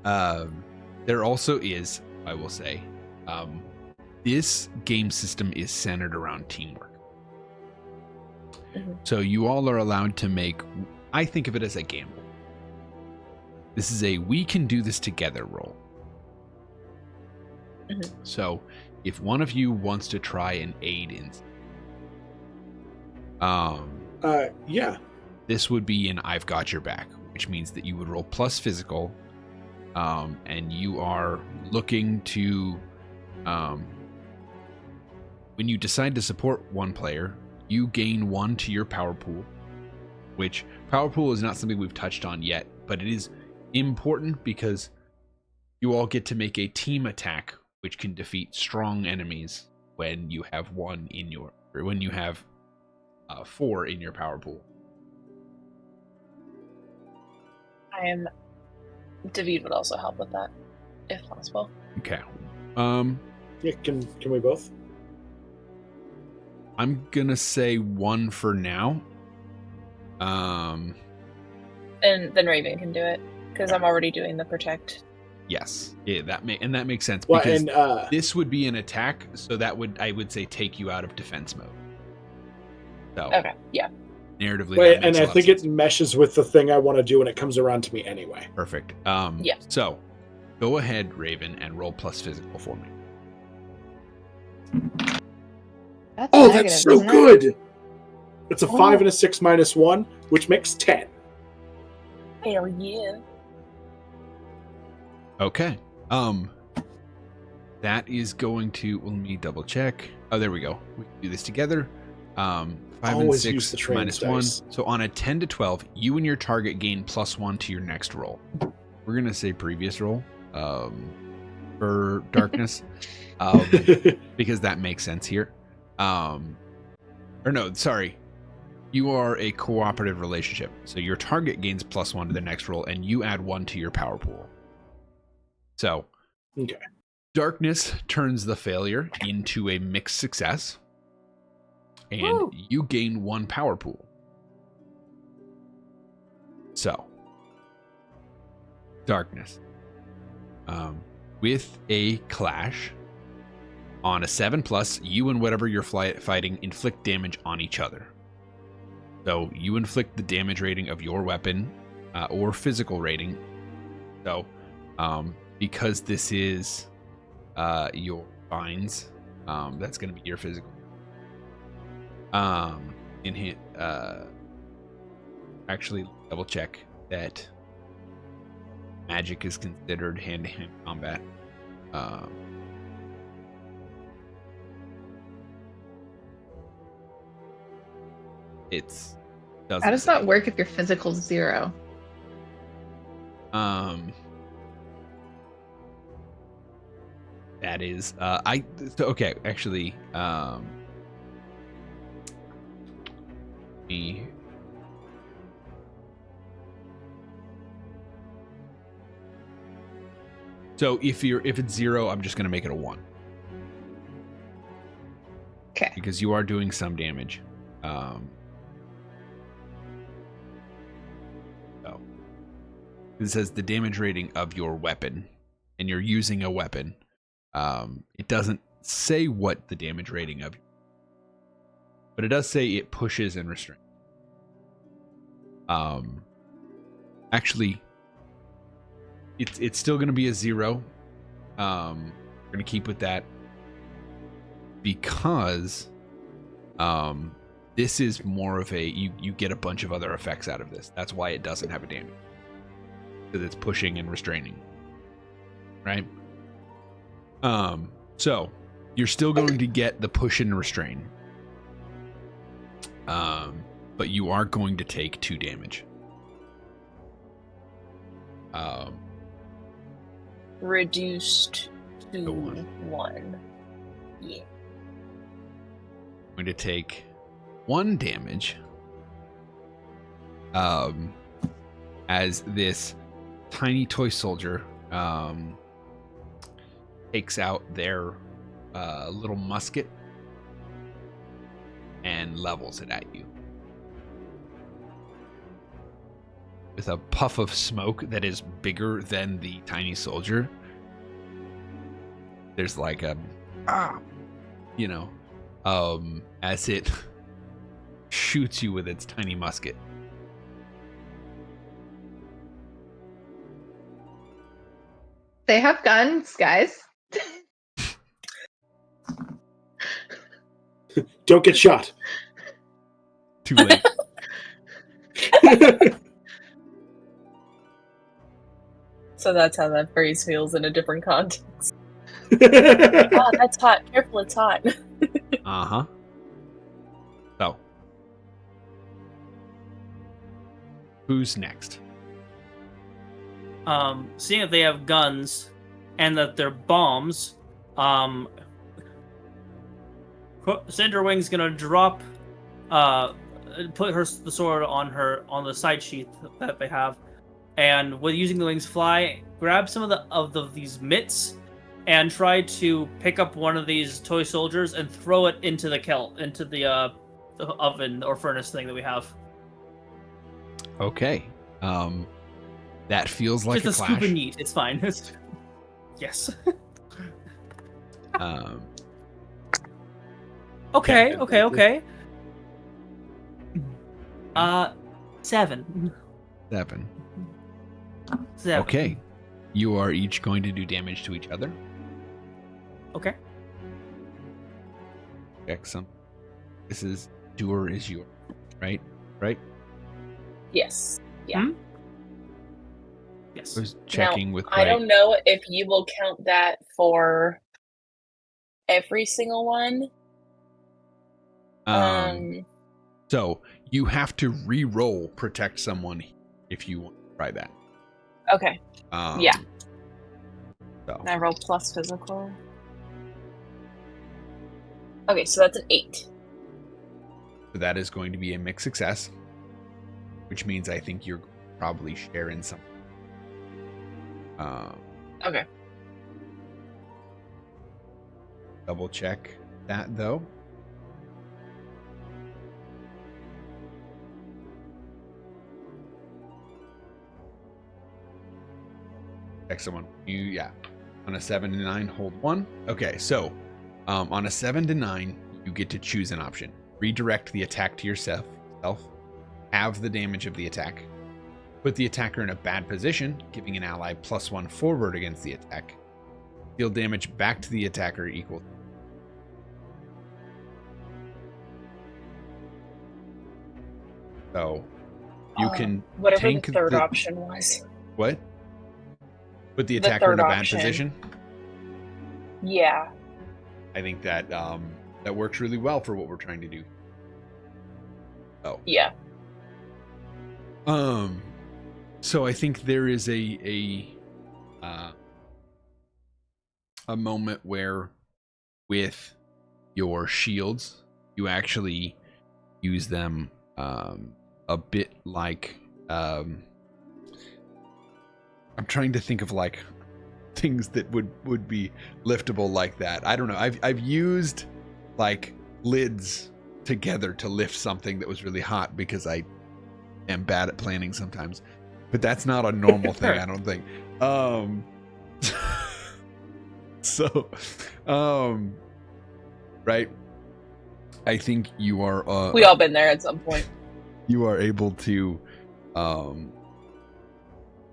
there also is, I will say, this game system is centered around teamwork. Mm-hmm. So you all are allowed to make, I think of it as a gamble. This is a we can do this together roll. Mm-hmm. So if one of you wants to try and aid in, yeah, this would be an I've got your back, which means that you would roll plus physical, and you are looking to, when you decide to support one player, you gain 1 to your power pool, which power pool is not something we've touched on yet, but it is important because you all get to make a team attack, which can defeat strong enemies when you have 1 in your, or when you have 4 in your power pool. David would also help with that, if possible. Okay. yeah. Can we both? I'm gonna say 1 for now. And then Raven can do it because I'm already doing the protect. Yes. Yeah, that makes sense Well, because and this would be an attack, so that would, I would say, take you out of defense mode. So Okay. Yeah. narratively, wait, that makes and a I lot of think sense. it meshes with the thing I want to do when it comes around to me anyway. Perfect. Yeah. So go ahead, Raven, and roll plus physical for me. That's Oh, negative, that's so isn't it? good. It's a 5 Oh. and a 6 minus 1, which makes 10. Hell yeah. Okay. That is going to, well, let me double check. Oh, there we go. We can do this together. 5 and Always use 6 the minus trans 1. dice. So on a 10 to 12, you and your target gain plus 1 to your next roll. We're going to say previous roll for darkness because that makes sense here. Or no, sorry. You are a cooperative relationship. So your target gains plus 1 to the next roll and you add 1 to your power pool. So Okay. darkness turns the failure into a mixed success. And Woo. you gain 1 power pool. So, darkness. With a clash, On a 7+, you and whatever you're fighting inflict damage on each other. So you inflict the damage rating of your weapon or physical rating. So because this is your binds, that's going to be your physical. Actually, double check that magic is considered hand-to-hand combat. It's doesn't. How does that work if your physical's 0? That is okay, actually me so if it's 0, I'm just going to make it a 1. Okay. Because you are doing some damage. So it says the damage rating of your weapon, and you're using a weapon. It doesn't say what the damage rating of, but it does say it pushes and restrains. Actually, it's still going to be a 0. We're going to keep with that because this is more of a you get a bunch of other effects out of this. That's why it doesn't have a damage, because it's pushing and restraining, right? So you're still going to get the push and restrain, but you are going to take 2 damage. Reduced to 1. Yeah. Going to take 1 damage as this tiny toy soldier takes out their little musket and levels it at you with a puff of smoke that is bigger than the tiny soldier. There's like a as it shoots you with its tiny musket. They have guns, guys. Don't get shot. Too late. So that's how that phrase feels in a different context. Oh, that's hot. Careful, it's hot. Uh-huh. So. Who's next? Seeing that they have guns and that they're bombs, Cinderwing's gonna drop, put the sword on the side sheath that they have, and with using the wings fly, grab some of these mitts and try to pick up one of these toy soldiers and throw it into the oven or furnace thing that we have. Okay. That feels like just a scoop clash. of meat. It's fine. Yes. Okay. 7. 7. 7. Okay. You are each going to do damage to each other. Okay. Excellent. This is doer is your, right? Right? Yes. Yeah. Hmm? Yes. I was checking now, with I don't know if you will count that for every single one. So you have to re-roll protect someone if you want to try that. Okay. Yeah. So. And I roll plus physical. Okay, so that's an 8. So that is going to be a mixed success, which means I think you're probably sharing something. Okay. Double check that though. Check someone. Yeah. On a 7 and 9, hold 1. Okay, so On a 7 to 9, you get to choose an option. Redirect the attack to yourself, halve the damage of the attack, put the attacker in a bad position, giving an ally +1 forward against the attack, deal damage back to the attacker equal. So you can whatever tank the third option was. What? Put the The attacker in a third bad option. position. Yeah. I think that that works really well for what we're trying to do. Oh. Yeah. So I think there is a moment where, with your shields, you actually use them a bit like I'm trying to think of like things that would be liftable like that. I don't know. I've used like lids together to lift something that was really hot because I am bad at planning sometimes. But that's not a normal thing, I don't think. Right. I think you are We all been there at some point. you are able to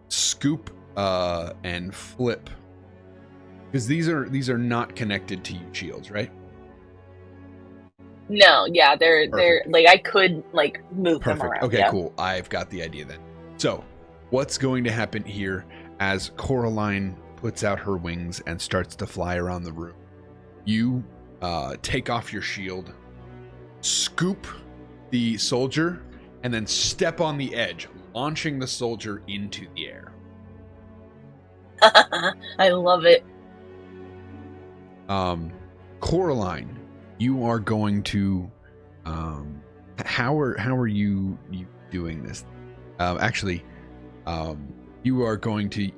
scoop and flip, because these are not connected to you shields, right? No, yeah, they're Perfect. like I could like move them Perfect. around. Okay, yeah. cool. I've got the idea then. So, what's going to happen here as Coraline puts out her wings and starts to fly around the room? You take off your shield, scoop the soldier, and then step on the edge, launching the soldier into the air. I love it. Coraline, you are going to how are you doing this? Actually, you are going to,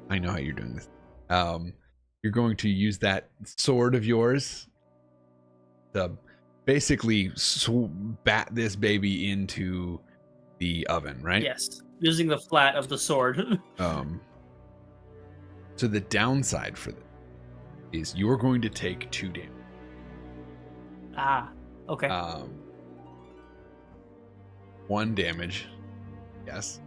I know how you're doing this. You're going to use that sword of yours to basically bat this baby into the oven, right? Yes, using the flat of the sword. So the downside for this is you're going to take 2 damage. Okay. 1 damage. Yes.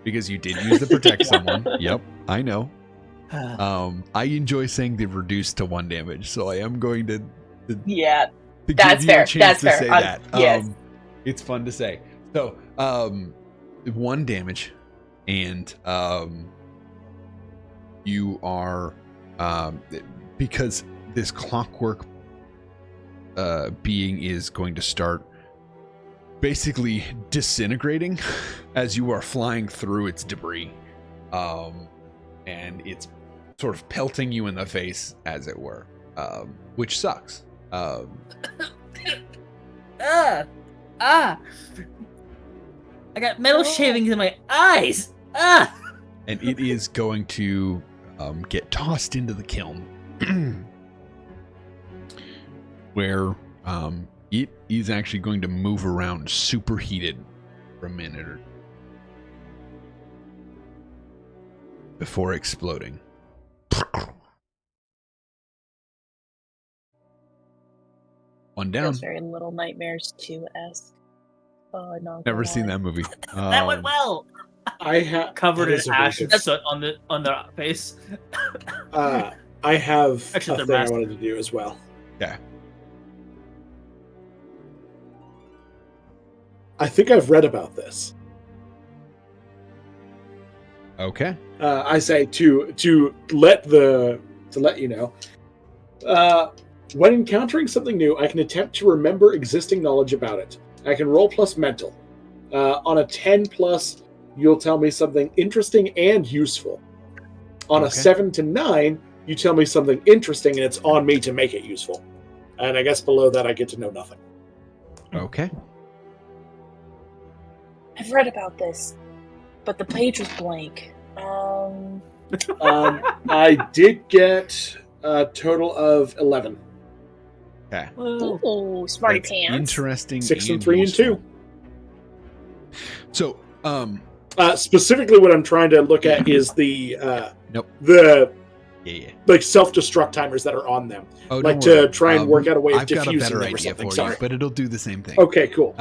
Because you did use the protect someone. Yep, I know. I enjoy saying they've reduced to 1 damage, so I am going to Yeah. give That's you fair. a chance That's to fair. say that. Yes. It's fun to say. So, 1 damage, and you are because this clockwork being is going to start basically disintegrating as you are flying through its debris, and it's sort of pelting you in the face, as it were, which sucks. I got metal shavings in my eyes. And it is going to get tossed into the kiln, where it is actually going to move around superheated for a minute or before exploding. One down. Feels very Little Nightmares 2-esque. Oh, no. Never seen that movie. That went well. I have Covered that in is a very ash and good- soot on the face. I have Actually, a they're thing I massive. wanted to do as well. Yeah. I think I've read about this. Okay. I say to let you know. When encountering something new, I can attempt to remember existing knowledge about it. I can roll plus mental. On a 10 plus, you'll tell me something interesting and useful. On a Okay. 7 to 9, you tell me something interesting and it's on me to make it useful. And I guess below that, I get to know nothing. Okay. I've read about this, but the page was blank. I did get a total of 11. Okay. Ooh, smarty That's pants. interesting. 6 and 3 and 2. So, Specifically, what I'm trying to look at is the Nope. the Yeah. like self-destruct timers that are on them, Oh, like don't to worry. try and work out a way of I've got a diffusing better them or idea something. for Sorry. you, but it'll do the same thing. Okay, cool.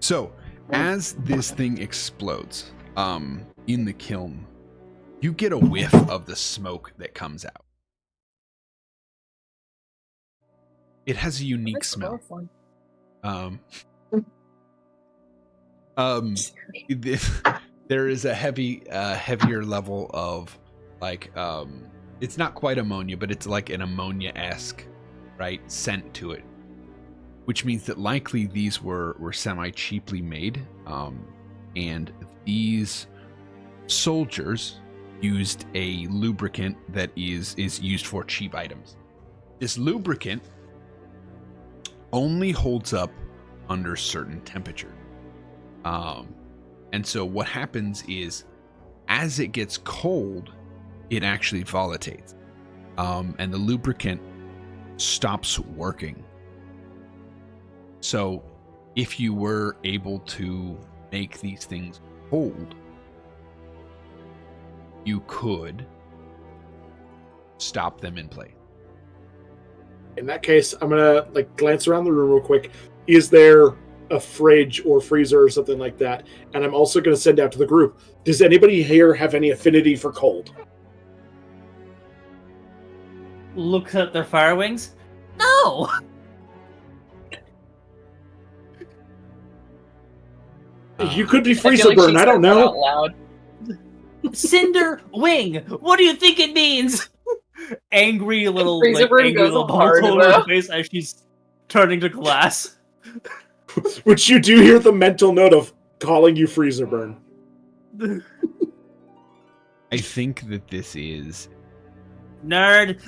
So as this thing explodes, in the kiln, you get a whiff of the smoke that comes out. It has a unique smell. There is a heavier level of like it's not quite ammonia, but it's like an ammonia-esque, right, scent to it, which means that likely these were semi-cheaply made, and these soldiers used a lubricant that is used for cheap items. This lubricant only holds up under certain temperature. And so what happens is, as it gets cold, it actually volatates. And the lubricant stops working. So if you were able to make these things cold, you could stop them in place. In that case, I'm gonna like glance around the room real quick. Is there a fridge or freezer or something like that? And I'm also gonna send out to the group. Does anybody here have any affinity for cold? Look at their fire wings. No. You could be I feel freezer like burn. she I don't said that know. out loud. Cinder wing. What do you think it means? Angry little, Freezer like, burn angry goes little hard, bubble on her though. face as she's turning to glass. Which you do hear the mental note of calling you freezer burn. I think that this is... Nerd.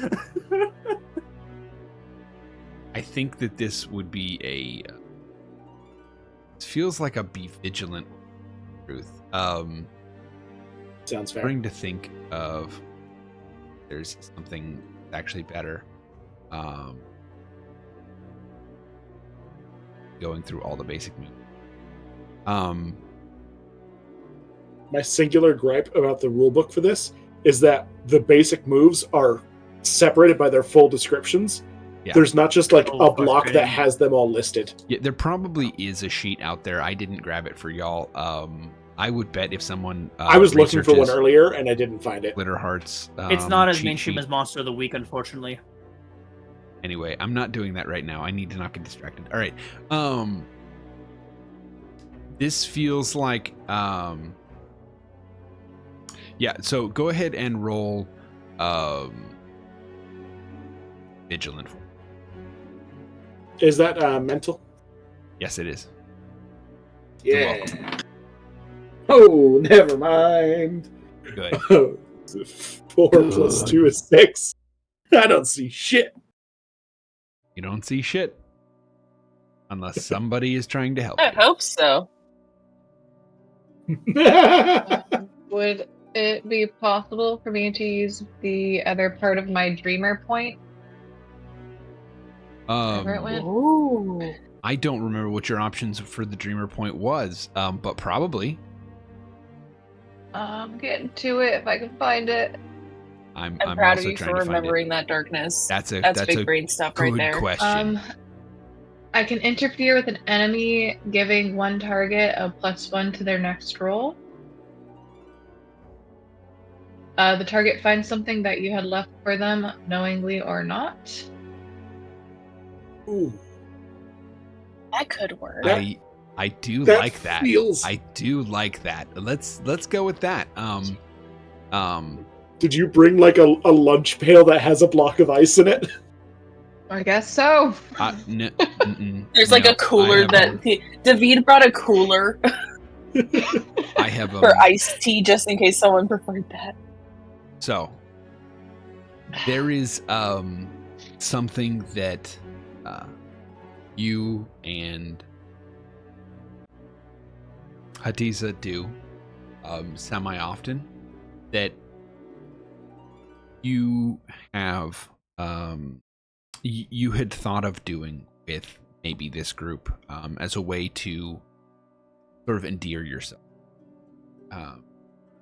I think that this would be a... It feels like a be vigilant truth. Sounds fair. Trying to think of... There's something actually better. Going through all the basic moves. My singular gripe about the rulebook for this is that the basic moves are separated by their full descriptions. Yeah. There's not just like Oh, a block frustrating. that has them all listed. Yeah, there probably is a sheet out there. I didn't grab it for y'all. I would bet if someone I was looking for one researches earlier and I didn't find it. Glitterhearts, It's not as cheat mainstream sheet. as Monster of the Week, unfortunately. Anyway, I'm not doing that right now. I need to not get distracted. All right. This feels like yeah, so go ahead and roll vigilant. Is that mental? Yes, it is. Yeah. welcome. Oh, never mind. Good. 4 plus 2 is 6. I don't see shit. You don't see shit unless somebody is trying to help I you. hope so. Would it be possible for me to use the other part of my dreamer point? Wherever it went? Ooh. I don't remember what your options for the dreamer point was, but probably. I'm getting to it if I can find it. I'm proud of also you trying for to find it. remembering that darkness. That's That's big a brain stuff right good there. question. I can interfere with an enemy, giving one target a +1 to their next roll. The target finds something that you had left for them, knowingly or not. Ooh, That could work. I do that like that. feels- I do like that. Let's go with that. Did you bring like a lunch pail that has a block of ice in it? I guess so. There's like a cooler David brought a cooler I have for iced tea just in case someone preferred that. So there is something that you and Hadiza do semi-often that you have you had thought of doing with maybe this group as a way to sort of endear yourself.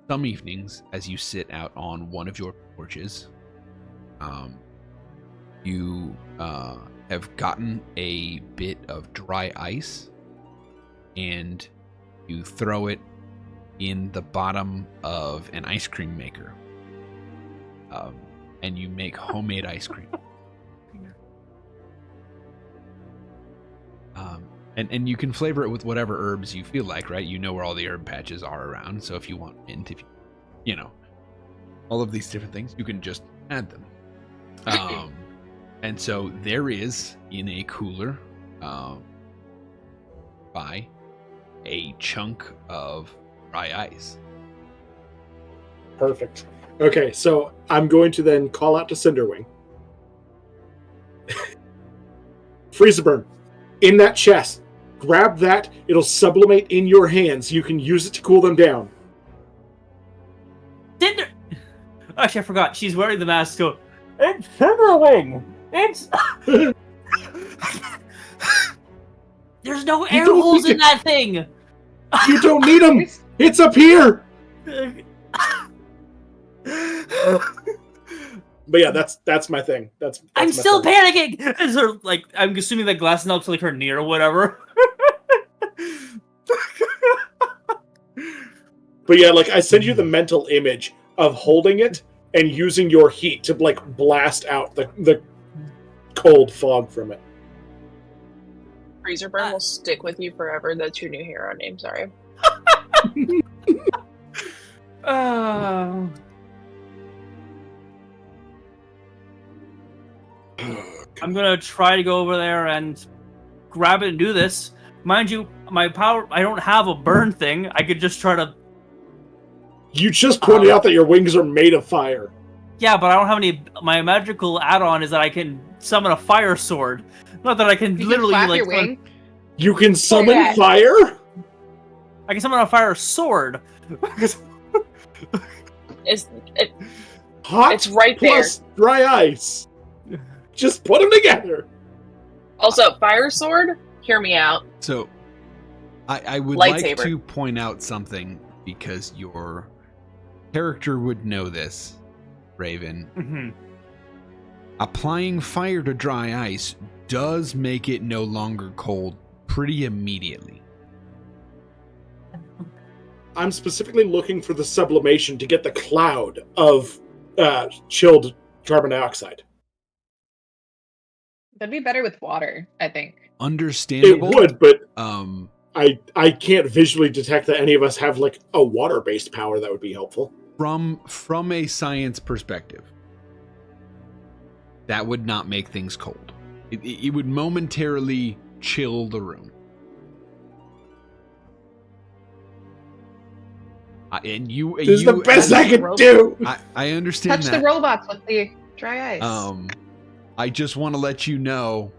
Some evenings, as you sit out on one of your porches, You have gotten a bit of dry ice, and you throw it in the bottom of an ice cream maker, and you make homemade ice cream. And you can flavor it with whatever herbs you feel like, right? You know where all the herb patches are around, so if you want mint, all of these different things, you can just add them. And so there is, in a cooler, by a chunk of dry ice. Perfect. Okay, so I'm going to then call out to Cinderwing. Freeze burn. In that chest. Grab that. It'll sublimate in your hands. You can use it to cool them down. Cinder. Actually, I forgot. She's wearing the mask. So it's Cinderwing. It's. There's no air holes in that thing. You don't need them. It's up here. But yeah, that's my thing. That's I'm still panicking. Is her like? I'm assuming that glass melts like her knee or whatever. But yeah, like I send you the mental image of holding it and using your heat to like blast out the cold fog from it. Freezer burn will stick with you forever. That's your new hero name. Sorry. I'm gonna try to go over there and grab it and do this. Mind you, my power, I don't have a burn thing. I could just try to... You just pointed out that your wings are made of fire. Yeah, but I don't have any... My magical add-on is that I can summon a fire sword. Not that I can literally, flap like... your wing? You can summon fire? I can summon a fire sword. It's right plus there. Dry ice. Just put them together. Also, fire sword, hear me out. So, I would Lightsaber. like to point out something, because your character would know this, Raven. Mm-hmm. Applying fire to dry ice does make it no longer cold pretty immediately. I'm specifically looking for the sublimation to get the cloud of chilled carbon dioxide. That'd be better with water, I think. Understandable. It would, but I can't visually detect that any of us have like a water-based power that would be helpful. From a science perspective, that would not make things cold. It would momentarily chill the room. And you, this is the best I could do. I understand. Touch that. the robots with the dry ice. I just want to let you know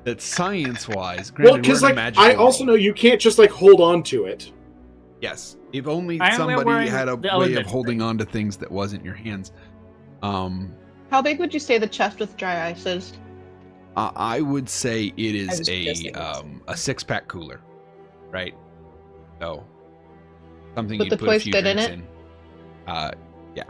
that science-wise, well, because like I also know you can't just like hold on to it. Yes, if only I am somebody wearing had a the way of element holding thing. on to things that wasn't your hands. How big would you say the chest with dry ice is? I would say it I is was just thinking a 6-pack cooler, right? So something Would you'd the put a toys few fit in drinks it? Yeah.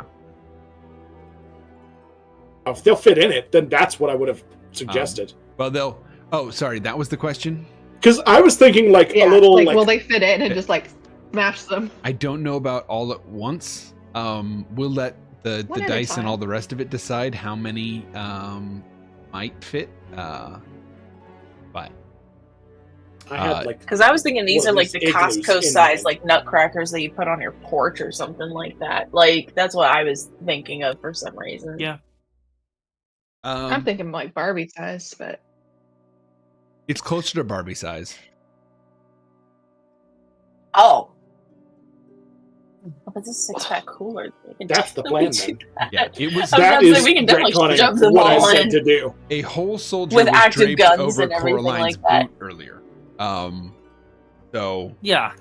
If they'll fit in it, then that's what I would have suggested. Well, oh, sorry, that was the question? Because I was thinking like a little like will they fit in and just like smash them? I don't know about all at once. We'll let the One at a dice and time. all the rest of it decide how many might fit. But I had like Because I was thinking these What, are like these the igloos Costco in size, my- like nutcrackers that you put on your porch or something like that. Like that's what I was thinking of for some reason. Yeah. I'm thinking like Barbie size, but it's closer to Barbie size. Oh. But it's a 6-pack cooler. We can That's the definitely plan, do then. that. Yeah, it was I was that about to is say, we can definitely retconning shove them what I all said in. to do. a whole soldier With was active draped guns over and everything Coraline's like that. boot earlier. So Yeah.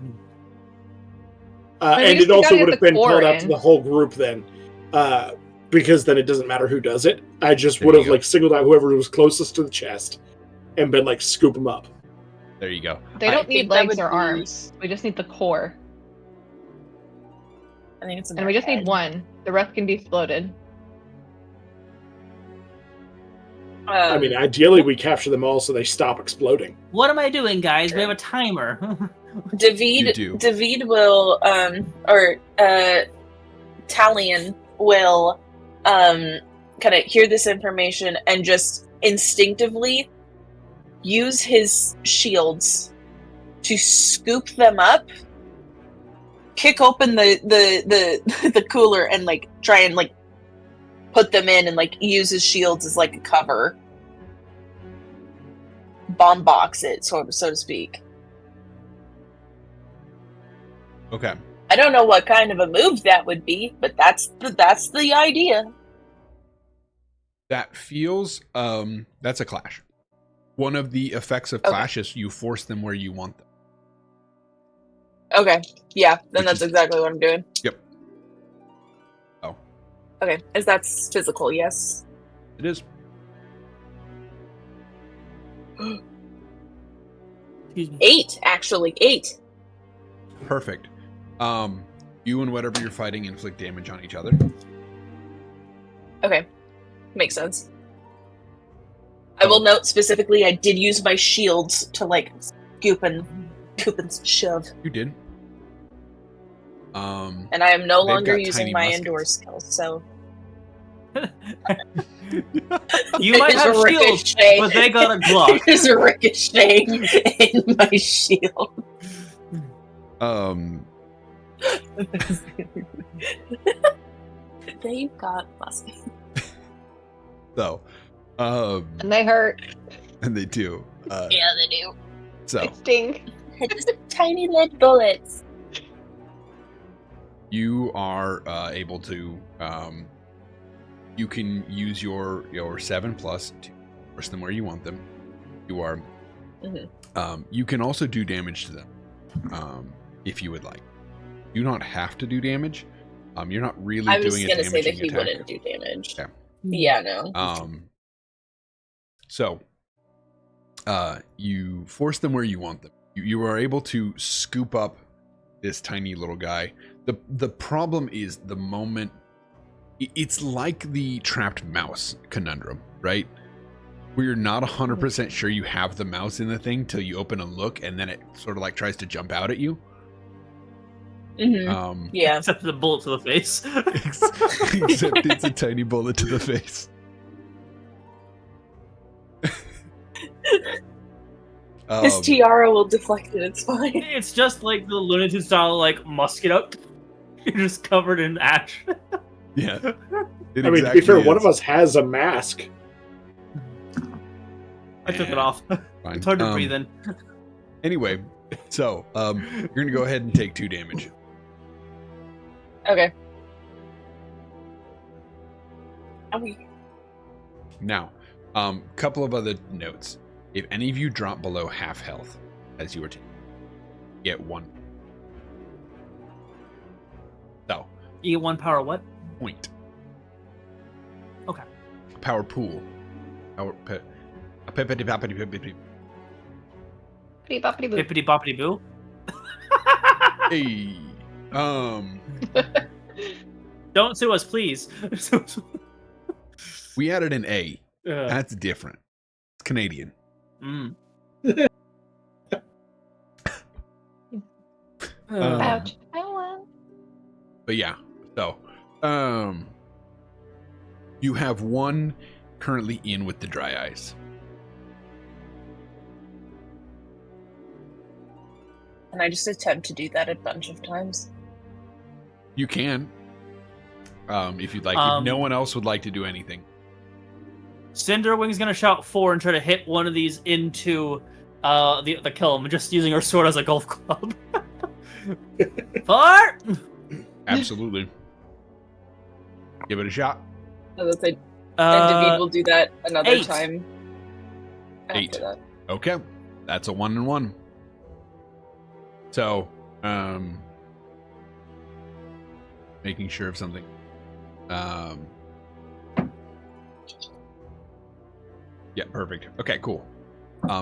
I mean, And you it still also gotta would get have the been core called out to in. the whole group then, because then it doesn't matter who does it. I just There would you have go. like singled out whoever was closest to the chest and been like scoop them up. there you go. they I don't think need that legs would or be- arms. We just need the core, I think it's in and we their just need head. one. The rest can be floated. I mean, ideally, we capture them all so they stop exploding. What am I doing, guys? We have a timer. You do. David will, Talion will, kind of hear this information and just instinctively use his shields to scoop them up, kick open the cooler, and like try and like put them in, and like use his shields as like a cover, bomb box it, so to speak. Okay. I don't know what kind of a move that would be, but that's the idea. That feels that's a clash. One of the effects of clash is you force them where you want them. Okay. Yeah, then Which that's is- exactly what I'm doing. Yep. Oh. Okay, as that's physical, yes. It is. Excuse me. 8, actually. 8. Perfect. You and whatever you're fighting inflict damage on each other. Okay. Makes sense. I will note specifically I did use my shields to like scoop and shove. You did. And I am no They've longer got using tiny my muskets. indoor skills, so You might have There's a shields, ricochet. but they got a Glock. There's a ricochet in my shield. They've got muskets. So, And they hurt. and they do. Yeah, they do. So They sting. Just tiny lead bullets. you are able to. You can use your 7+ to force them where you want them. You are. You can also do damage to them, if you would like. You do not have to do damage. You're not really I was doing a gonna say that damaging he attack. wouldn't do damage. Yeah. Yeah, no. So, you force them where you want them. You are able to scoop up this tiny little guy. The problem is the moment. It's like the trapped mouse conundrum, right? Where you're not 100% sure you have the mouse in the thing till you open and look, and then it sort of like tries to jump out at you. Yeah. Except the bullet to the face. Except it's a tiny bullet to the face. His tiara will deflect it, it's fine. It's just like the Looney Tunes style, like musket up. You're just covered in ash. Yeah. I mean, to be fair, one of us has a mask. I took it off. Fine. It's hard to breathe in. Anyway, so you're gonna go ahead and take 2 damage. Okay. Owie. Now, couple of other notes. If any of you drop below half health as you are taking, get 1. So, You get 1 power what? point. Okay. Power pool. Power. Bippity boppity boop. Bippity boppity boo. Hey. Don't sue us, please. We added an A. That's different. It's Canadian. Mm. Ouch. But yeah, so you have 1 currently in with the dry ice. Can I just attempt to do that a bunch of times? You can, if you'd like. If no one else would like to do anything, Cinderwing's gonna shout 4 and try to hit one of these into the kiln, just using her sword as a golf club. 4. absolutely. Give it a shot. Oh, that's it. And David will do that another 8. time. After 8. that. Okay, that's a 1 and 1. So, making sure of something. Yeah, perfect. Okay, cool.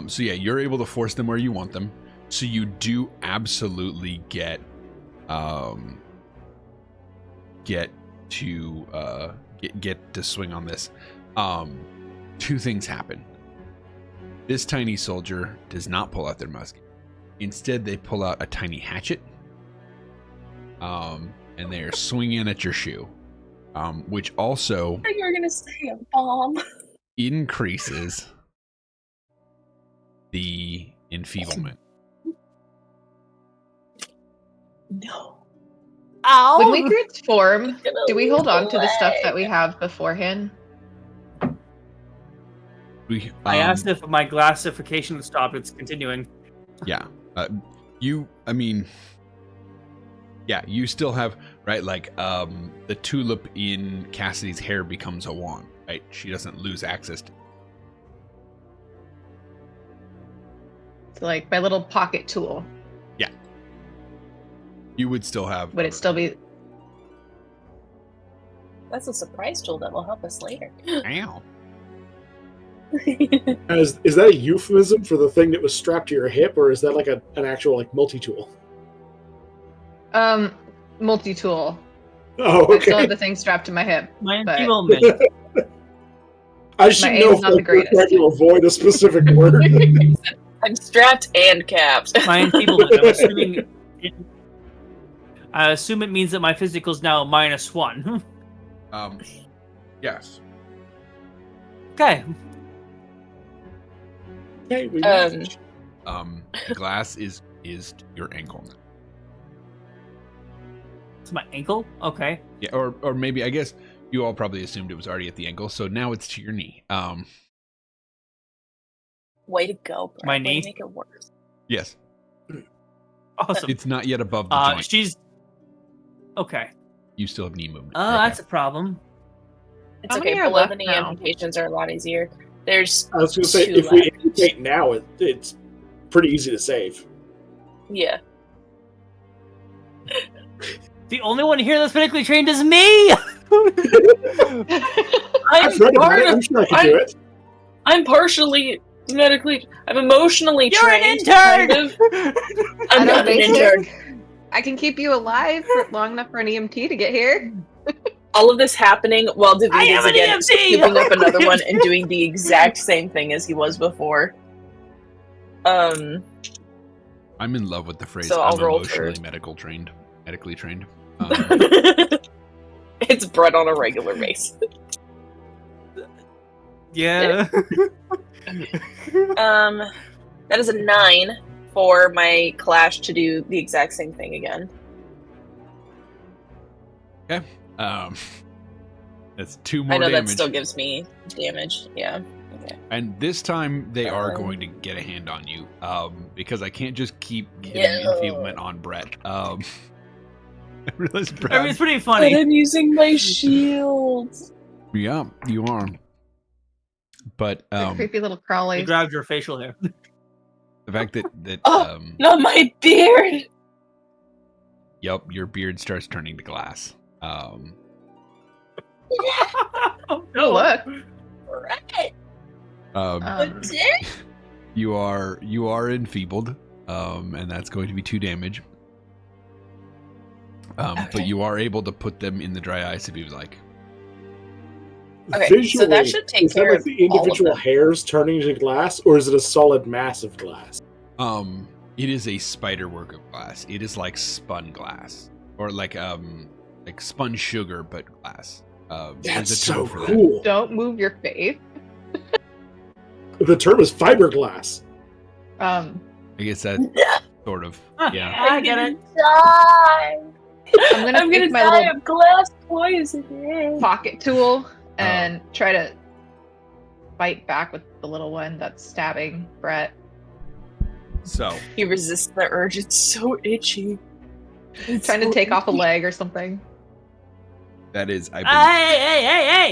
So yeah, you're able to force them where you want them. So you do absolutely get to swing on this. two things happen. This tiny soldier does not pull out their musket. Instead, they pull out a tiny hatchet. And they are swinging at your shoe. Which also... I thought you were going to say a bomb. increases the enfeeblement. No. Ow! When we transform, Gonna do we hold on to the stuff leg. that we have beforehand? I asked if my glassification would stop. It's continuing. Yeah. You still have, right, like, the tulip in Cassidy's hair becomes a wand, right? She doesn't lose access to. So like my little pocket tool. Yeah. You would still have. Would it still be? That's a surprise tool that will help us later. Ow. Is that a euphemism for the thing that was strapped to your hip, or is that like an actual like multi-tool? Multi-tool. Oh, I still okay. have the thing strapped to my hip. My But- enfeeblement. I should My know aim's if not the like, we're greatest. trying to avoid a specific word. I'm strapped and capped. My enfeeblement. I'm assuming. I assume it means that my physical's now -1. Yes. Okay. Okay, we The glass is your ankle now. It's my ankle? Okay. Yeah, or maybe, I guess you all probably assumed it was already at the ankle, so now it's to your knee. Way to go, bro. My Way knee? to make it worse. Yes. Awesome. It's not yet above the joint. She's... Okay. You still have knee movement. Oh, Okay. that's a problem. It's How okay. many are Below the left knee now? amputations are a lot easier. There's I was going to say, 2 if we left. amputate now, it's pretty easy to save. Yeah. The only one here that's medically trained is me! I've read about it. I'm sure I can do it. I'm partially medically. I'm emotionally You're an trained. intern! Kind of. I I'm know not an basic. intern. I can keep you alive for long enough for an EMT to get here. All of this happening while David I is am an again EMT! scooping up another one and doing the exact same thing as he was before. I'm in love with the phrase So I'll I'm roll emotionally for- medically trained. It's bred on a regular basis. Yeah. That is a 9 for my clash to do the exact same thing again. That's 2 I more know damage. that still gives me damage. Yeah. Okay. And this time they are Um, going to get a hand on you, because I can't just keep getting Yeah. enfeeblement on Brett. I realize I mean, Brett. it's pretty But funny. I'm using my shield. Yeah, you are. But The creepy little I crawlies. grabbed your facial hair. the fact that Oh. Not my beard. yep, your beard starts turning to glass. Oh, Oh, look. Right. Um, You are enfeebled, and that's going to be 2 damage. But Okay. you are able to put them in the dry ice if you would like. Okay, so that should take is that care like of the all of individual them. hairs turning into glass, or is it a solid mass of glass? It is a spider work of glass. It is like spun glass, or like spun sugar, but glass. There's That's a term so for that. cool. don't move your face. The term is fiberglass. Um, I guess that sort of, yeah. I get it. Die. I'm gonna I'm take gonna my die little of glass poison. pocket tool and try to fight back with the little one that's stabbing Brett. So He resists the urge. It's so itchy. It's Trying to so take off a itchy. leg or something. that is, I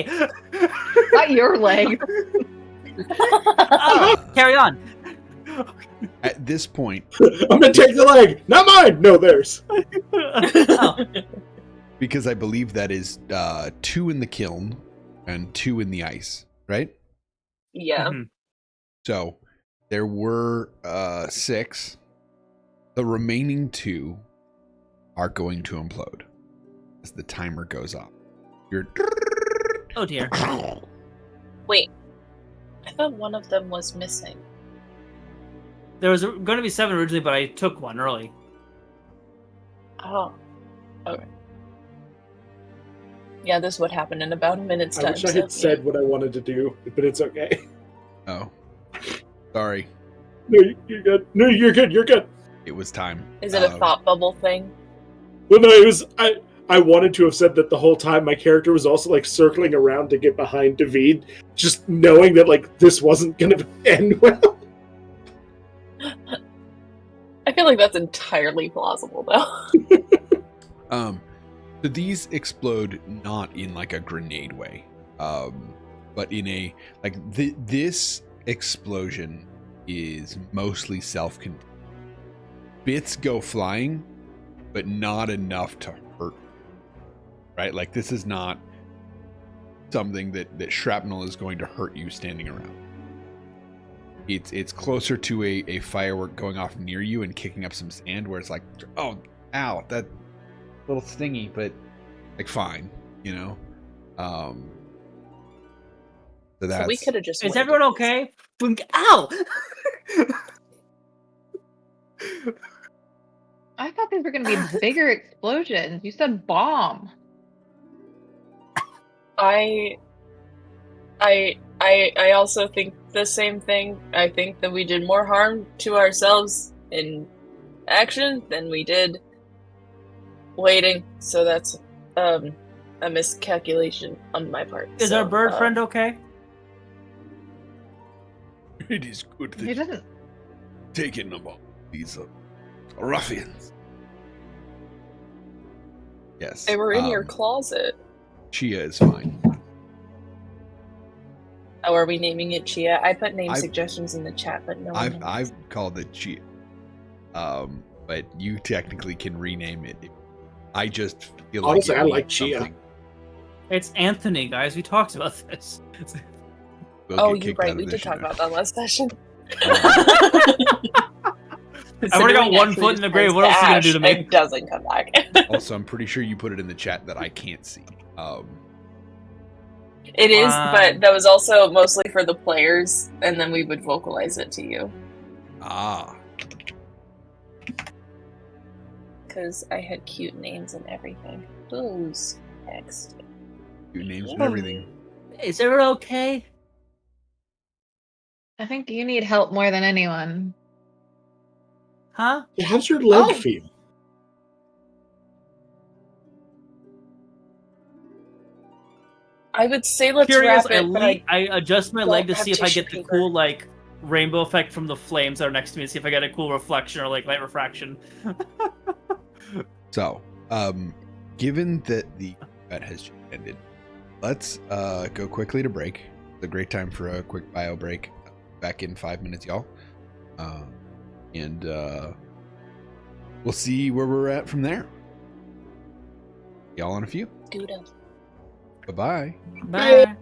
believe. Hey! Not your leg. Oh, carry on. At this point, I'm gonna take the leg, not mine. No, theirs. Oh, because I believe that is 2 in the kiln and 2 in the ice, right? Yeah. mhm. So there were 6. The remaining 2 are going to implode as the timer goes off. You're Oh dear. Wait. I thought one of them was missing. There was going to be 7 originally, but I took one early. Oh. Okay. Yeah, this would happen in about a minute's I time. wish I had said what I wanted to do, but it's okay. Oh, sorry. No, you're good. No, you're good. You're good. It was time. Is it a thought bubble thing? Well, no, it was. I wanted to have said that the whole time. My character was also like circling around to get behind David, just knowing that like this wasn't going to end well. I feel like that's entirely plausible, though. So these explode not in like a grenade way, but in a like this explosion is mostly self-contained. Bits go flying, but not enough to hurt. Right? Like this is not something that shrapnel is going to hurt you standing around. It's closer to a firework going off near you and kicking up some sand where it's like, oh, ow, that little stingy, but like fine, you know. So that's. So we could have just. Is everyone okay? Ow! I thought these were going to be bigger explosions. You said bomb. I also think the same thing. I think that we did more harm to ourselves in action than we did waiting. So that's a miscalculation on my part. Is our bird friend okay? It is good that He doesn't. taking them all. These ruffians. Yes. They were in your closet. Chia is fine. Oh, are we naming it Chia? I put name suggestions in the chat, but no one. I've called it Chia. But you technically can rename it. I just feel like honestly, I like Chia. It's Anthony, guys. We talked about this. Oh, you're right. We did talk about that last session. I've already got one foot in the grave. What else are you gonna do to me? It doesn't come back. Also, I'm pretty sure you put it in the chat that I can't see. It is, but that was also mostly for the players, and then we would vocalize it to you. Ah. Because I had cute names and everything. Who's next? Cute names and everything. Is everyone okay? I think you need help more than anyone. Huh? How's your leg feel? I would say let's Curious, wrap it, I adjust my leg to see if I get the paper. cool, like, rainbow effect from the flames that are next to me, see if I get a cool reflection or, like, light refraction. So, given that the event has just ended, let's go quickly to break. It's a great time for a quick bio break. Back in 5 minutes, y'all. And we'll see where we're at from there. Y'all in a few. Doodle. Bye-bye. Bye.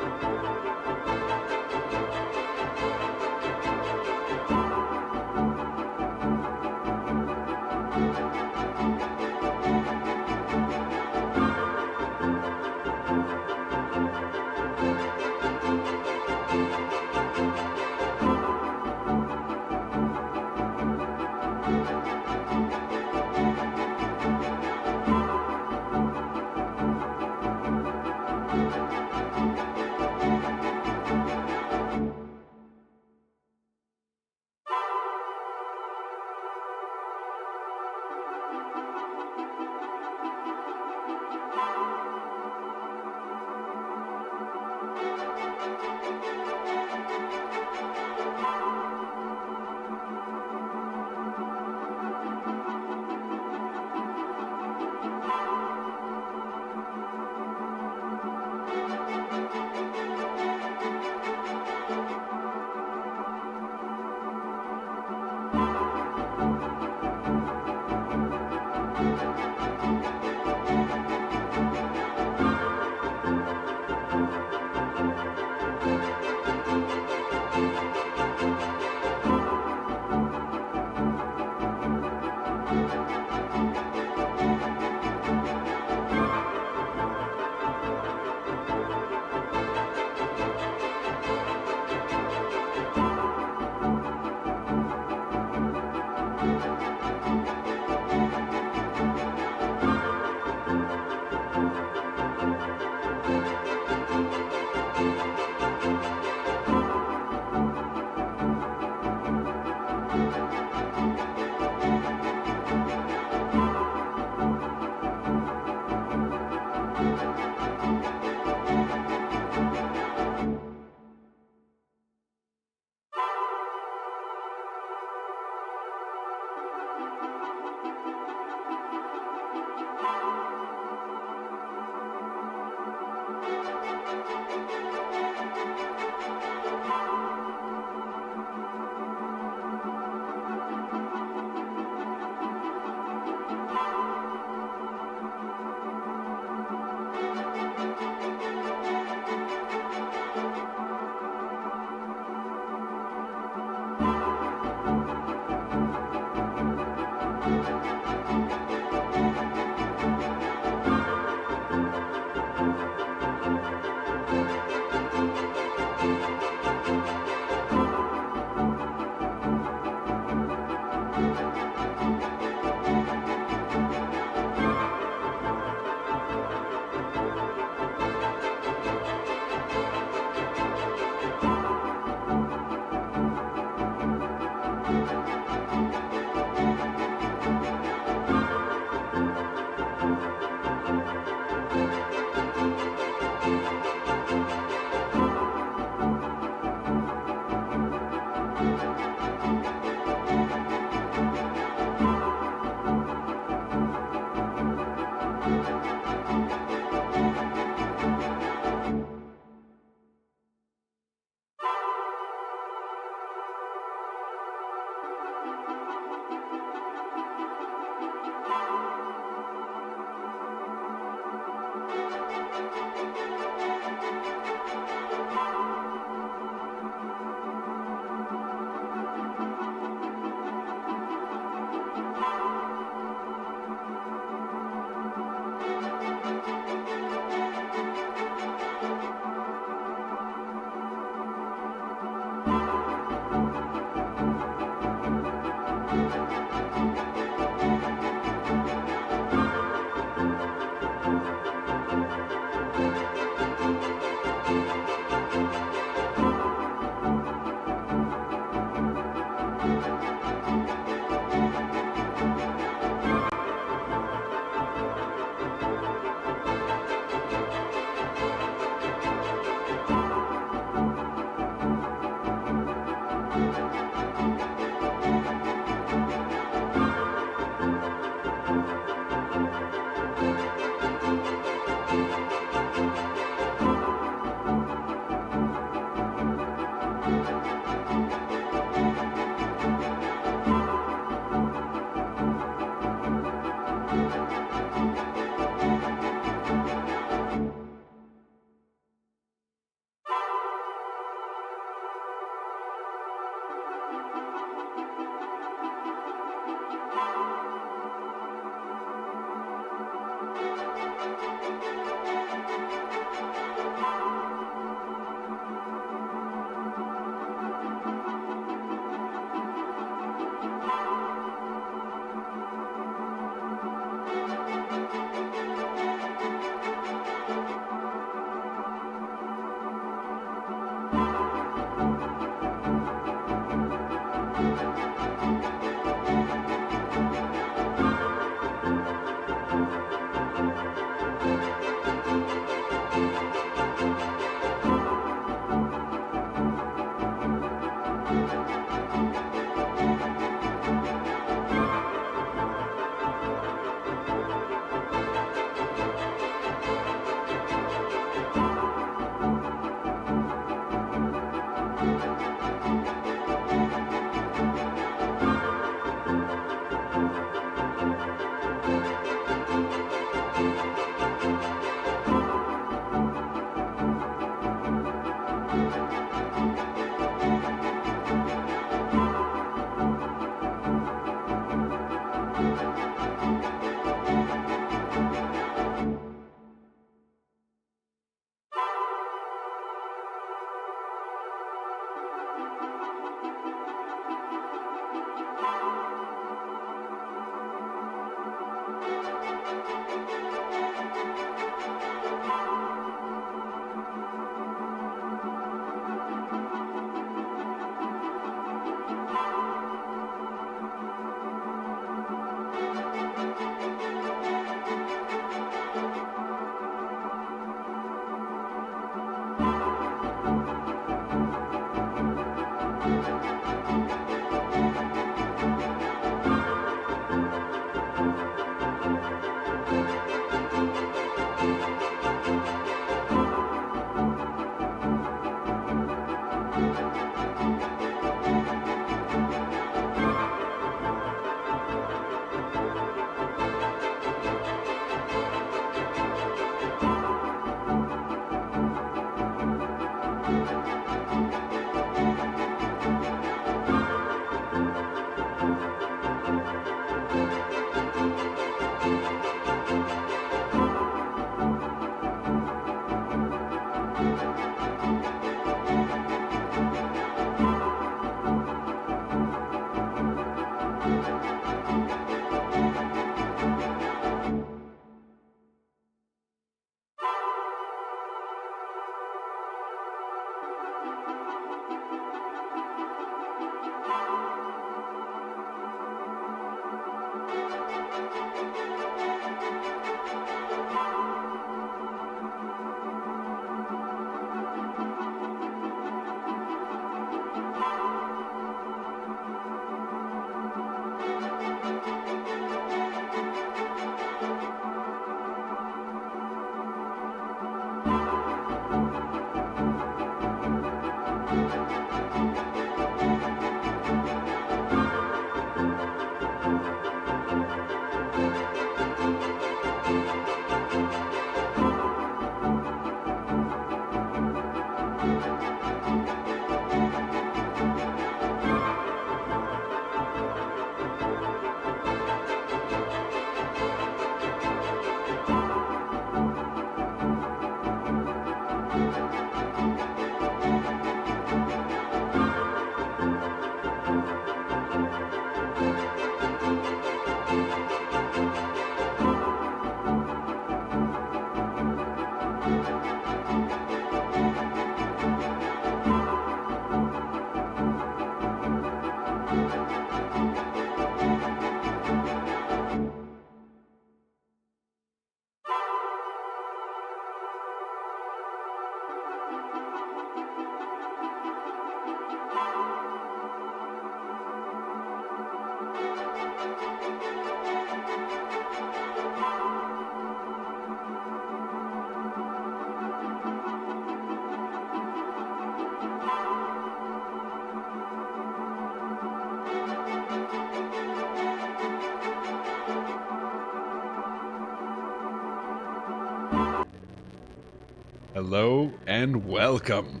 Hello and welcome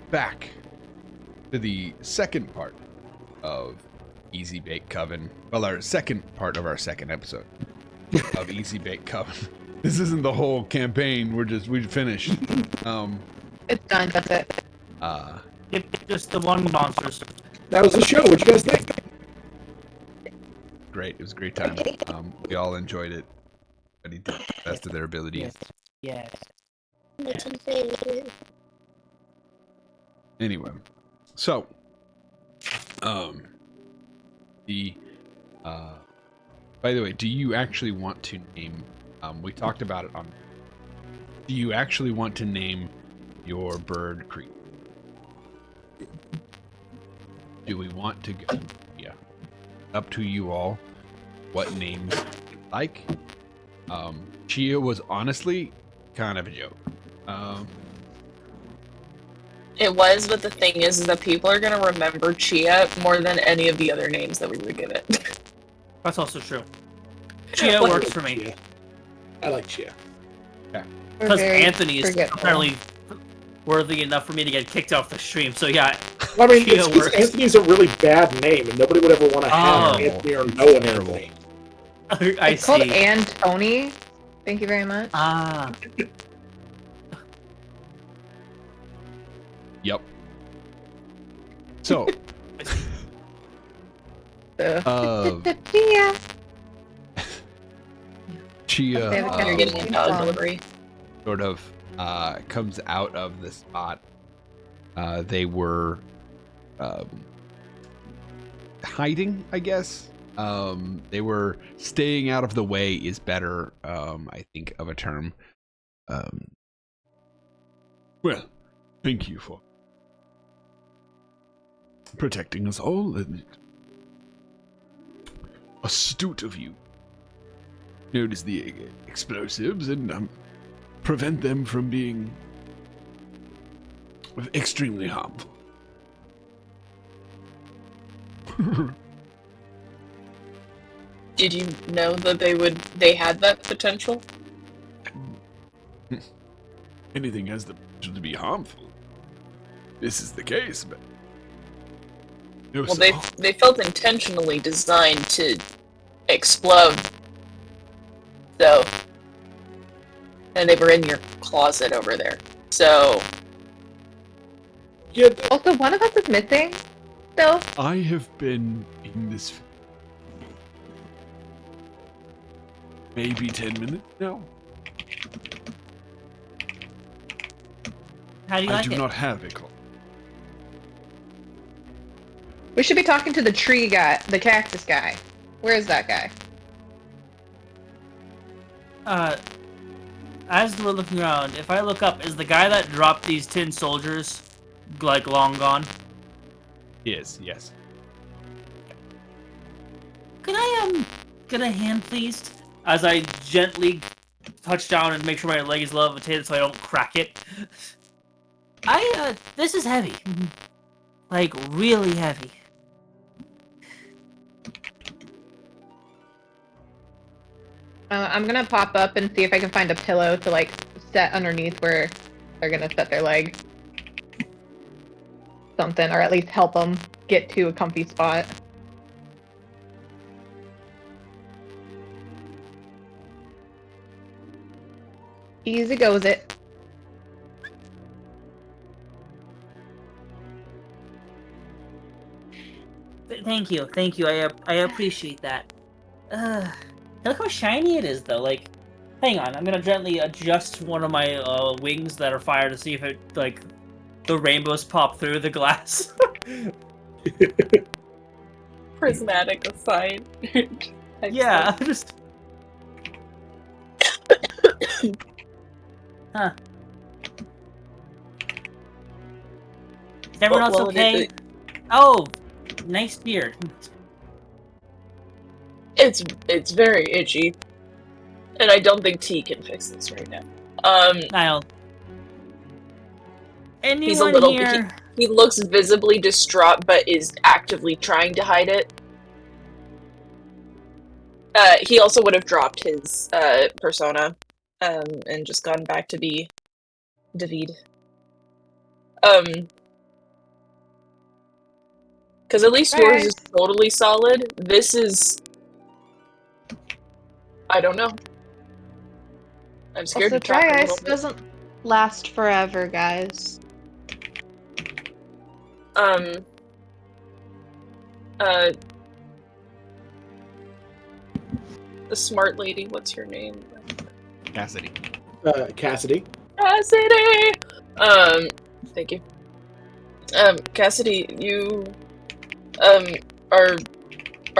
back to the second part of Easy Bake Coven. Well, our second part of our second episode of Easy Bake Coven. This isn't the whole campaign. We finished. It's done. That's it. Just the one monsters. That was the show. What'd you guys think? Great. It was a great time. We all enjoyed it. Everybody did the best of their abilities. Yes. Anyway, so by the way, do you actually want to name? We talked about it on. Do you actually want to name your bird creature? Do we want to go? Yeah, up to you all. What names you like? Chia was honestly kind of a joke. It was, but the thing is that people are going to remember Chia more than any of the other names that we would give it. That's also true. Chia What- works for me. Chia. I like Chia. Because Anthony is apparently worthy enough for me to get kicked off the stream. So yeah, Well, I mean, Chia it's 'cause works. Anthony's a really bad name, and nobody would ever want to have Oh. Anthony or know an Terrible. Anthony. I It's called see. Antony. Thank you very much. Ah, Yep. So, Yeah. Chia Okay, we can You're getting a dog delivery. sort of comes out of the spot. They were hiding, I guess. They were staying out of the way is better, I think, of a term. Well, thank you for protecting us all, and astute of you. Notice the explosives and prevent them from being extremely harmful. Did you know that they had that potential? Anything has the potential to be harmful. This is the case, but no, Well, sir. they felt intentionally designed to explode. So, and they were in your closet over there. So, Yeah, Also, one of us is missing. Still. I have been in this maybe 10 minutes now. how do you I like do it? not have a call. We should be talking to the tree guy, the cactus guy. Where is that guy? As we're looking around, if I look up, is the guy that dropped these tin soldiers like long gone? Yes, yes. Can I get a hand, please? As I gently touch down and make sure my leg is levitated so I don't crack it. This is heavy. Like, really heavy. I'm gonna pop up and see if I can find a pillow to like set underneath where they're gonna set their leg. Something, or at least help them get to a comfy spot. Easy goes it. Thank you. I appreciate that. Look how shiny it is, though. Like, hang on. I'm gonna gently adjust one of my wings that are fire to see if it like the rainbows pop through the glass. prismatic aside. Yeah, just. Huh. Is everyone else Well, okay? Oh, nice beard. It's very itchy, and I don't think T can fix this right now. I'll. Anyone He's a little here? he looks visibly distraught, but is actively trying to hide it. He also would have dropped his persona, and just gone back to be David. Because at least yours is totally solid. This is... I don't know. I'm scared Also, to try dry a ice little bit. doesn't last forever, guys. The smart lady, what's her name? Cassidy. Cassidy. Cassidy! Thank you. Cassidy, you, are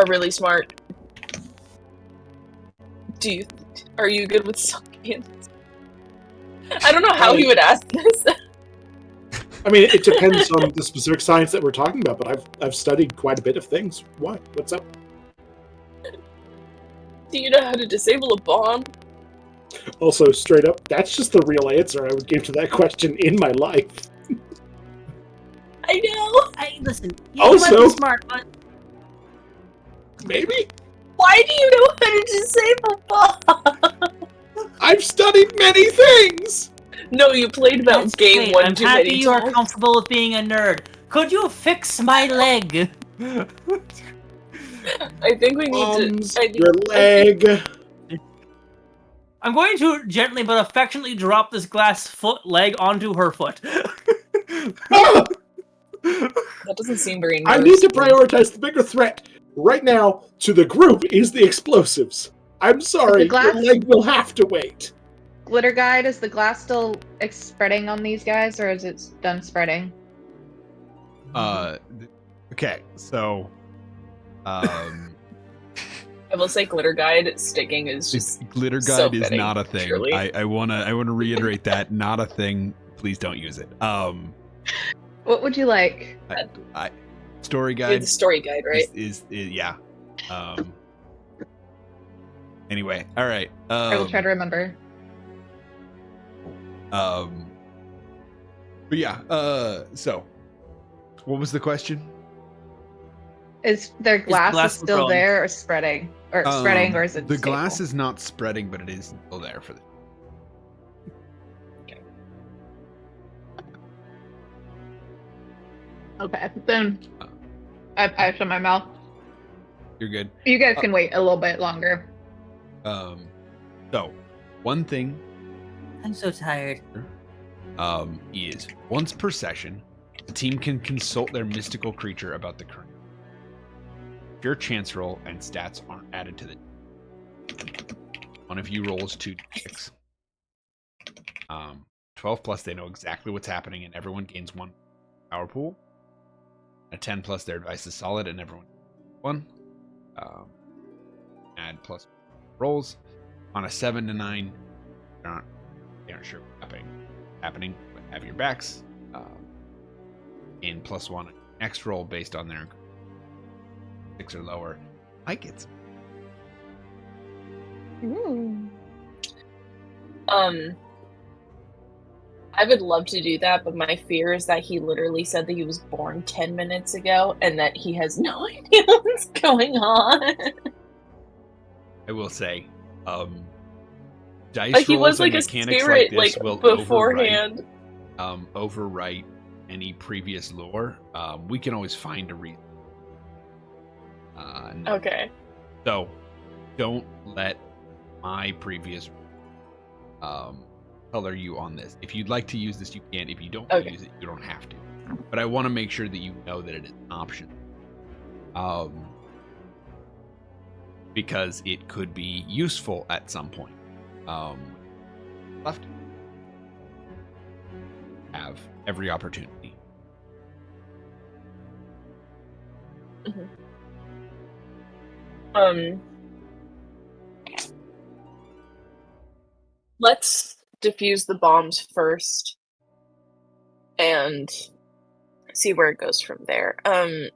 really smart. Are you good with science? I don't know how he would ask this. I mean, it depends on the specific science that we're talking about, but I've studied quite a bit of things. Why? What's up? Do you know how to disable a bomb? Also, straight up, that's just the real answer I would give to that question in my life. I know! Listen, you Also- might be smart, but Maybe? Why do you know how to disable bomb? I've studied many things! No, you played about that's game great. one I'm too happy many you are times. comfortable with being a nerd. Could you fix my leg? I think we need Arms, to... your leg. I'm going to gently but affectionately drop this glass foot leg onto her foot. Ah! That doesn't seem very I need to noticeable. prioritize the bigger threat. Right now, to the group, is the explosives. I'm sorry, The glass- your leg will have to wait. Glitter guide, is the glass still spreading on these guys, or is it done spreading? Okay, so I will say glitter guide sticking is just glitter so guide is fitting, not a thing. truly. I wanna reiterate that, not a thing. Please don't use it. What would you like? Story You're guide the story guide, right? is yeah. Anyway, all right. I will try to remember. But yeah. So, what was the question? Is their glass, glass still prone? there, or spreading? Or spreading, or is it the stable? glass is not spreading, but it is still there for the. Okay, then I shut my mouth. You're good. You guys can wait a little bit longer. So, one thing I'm so tired. is once per session, the team can consult their mystical creature about the current. If your chance roll and stats aren't added to the one of you rolls 2d6. 12 plus, they know exactly what's happening, and everyone gains 1 power pool. A 10 plus, their advice is solid, and everyone 1. Add plus rolls. On a 7 to 9, they aren't sure what's happening, but have your backs. Gain +1 on next roll based on their 6 or lower. I get some. I would love to do that, but my fear is that he literally said that he was born 10 minutes ago and that he has no idea what's going on. I will say, dice Like he rolls was like and a mechanics spirit like this will beforehand. overwrite any previous lore. We can always find a reason. Okay. So, don't let my previous color you on this. If you'd like to use this, you can. If you don't want to use it, you don't have to. But I want to make sure that you know that it is an option. Because it could be useful at some point. Left. Have every opportunity. Let's defuse the bombs first and see where it goes from there. Oh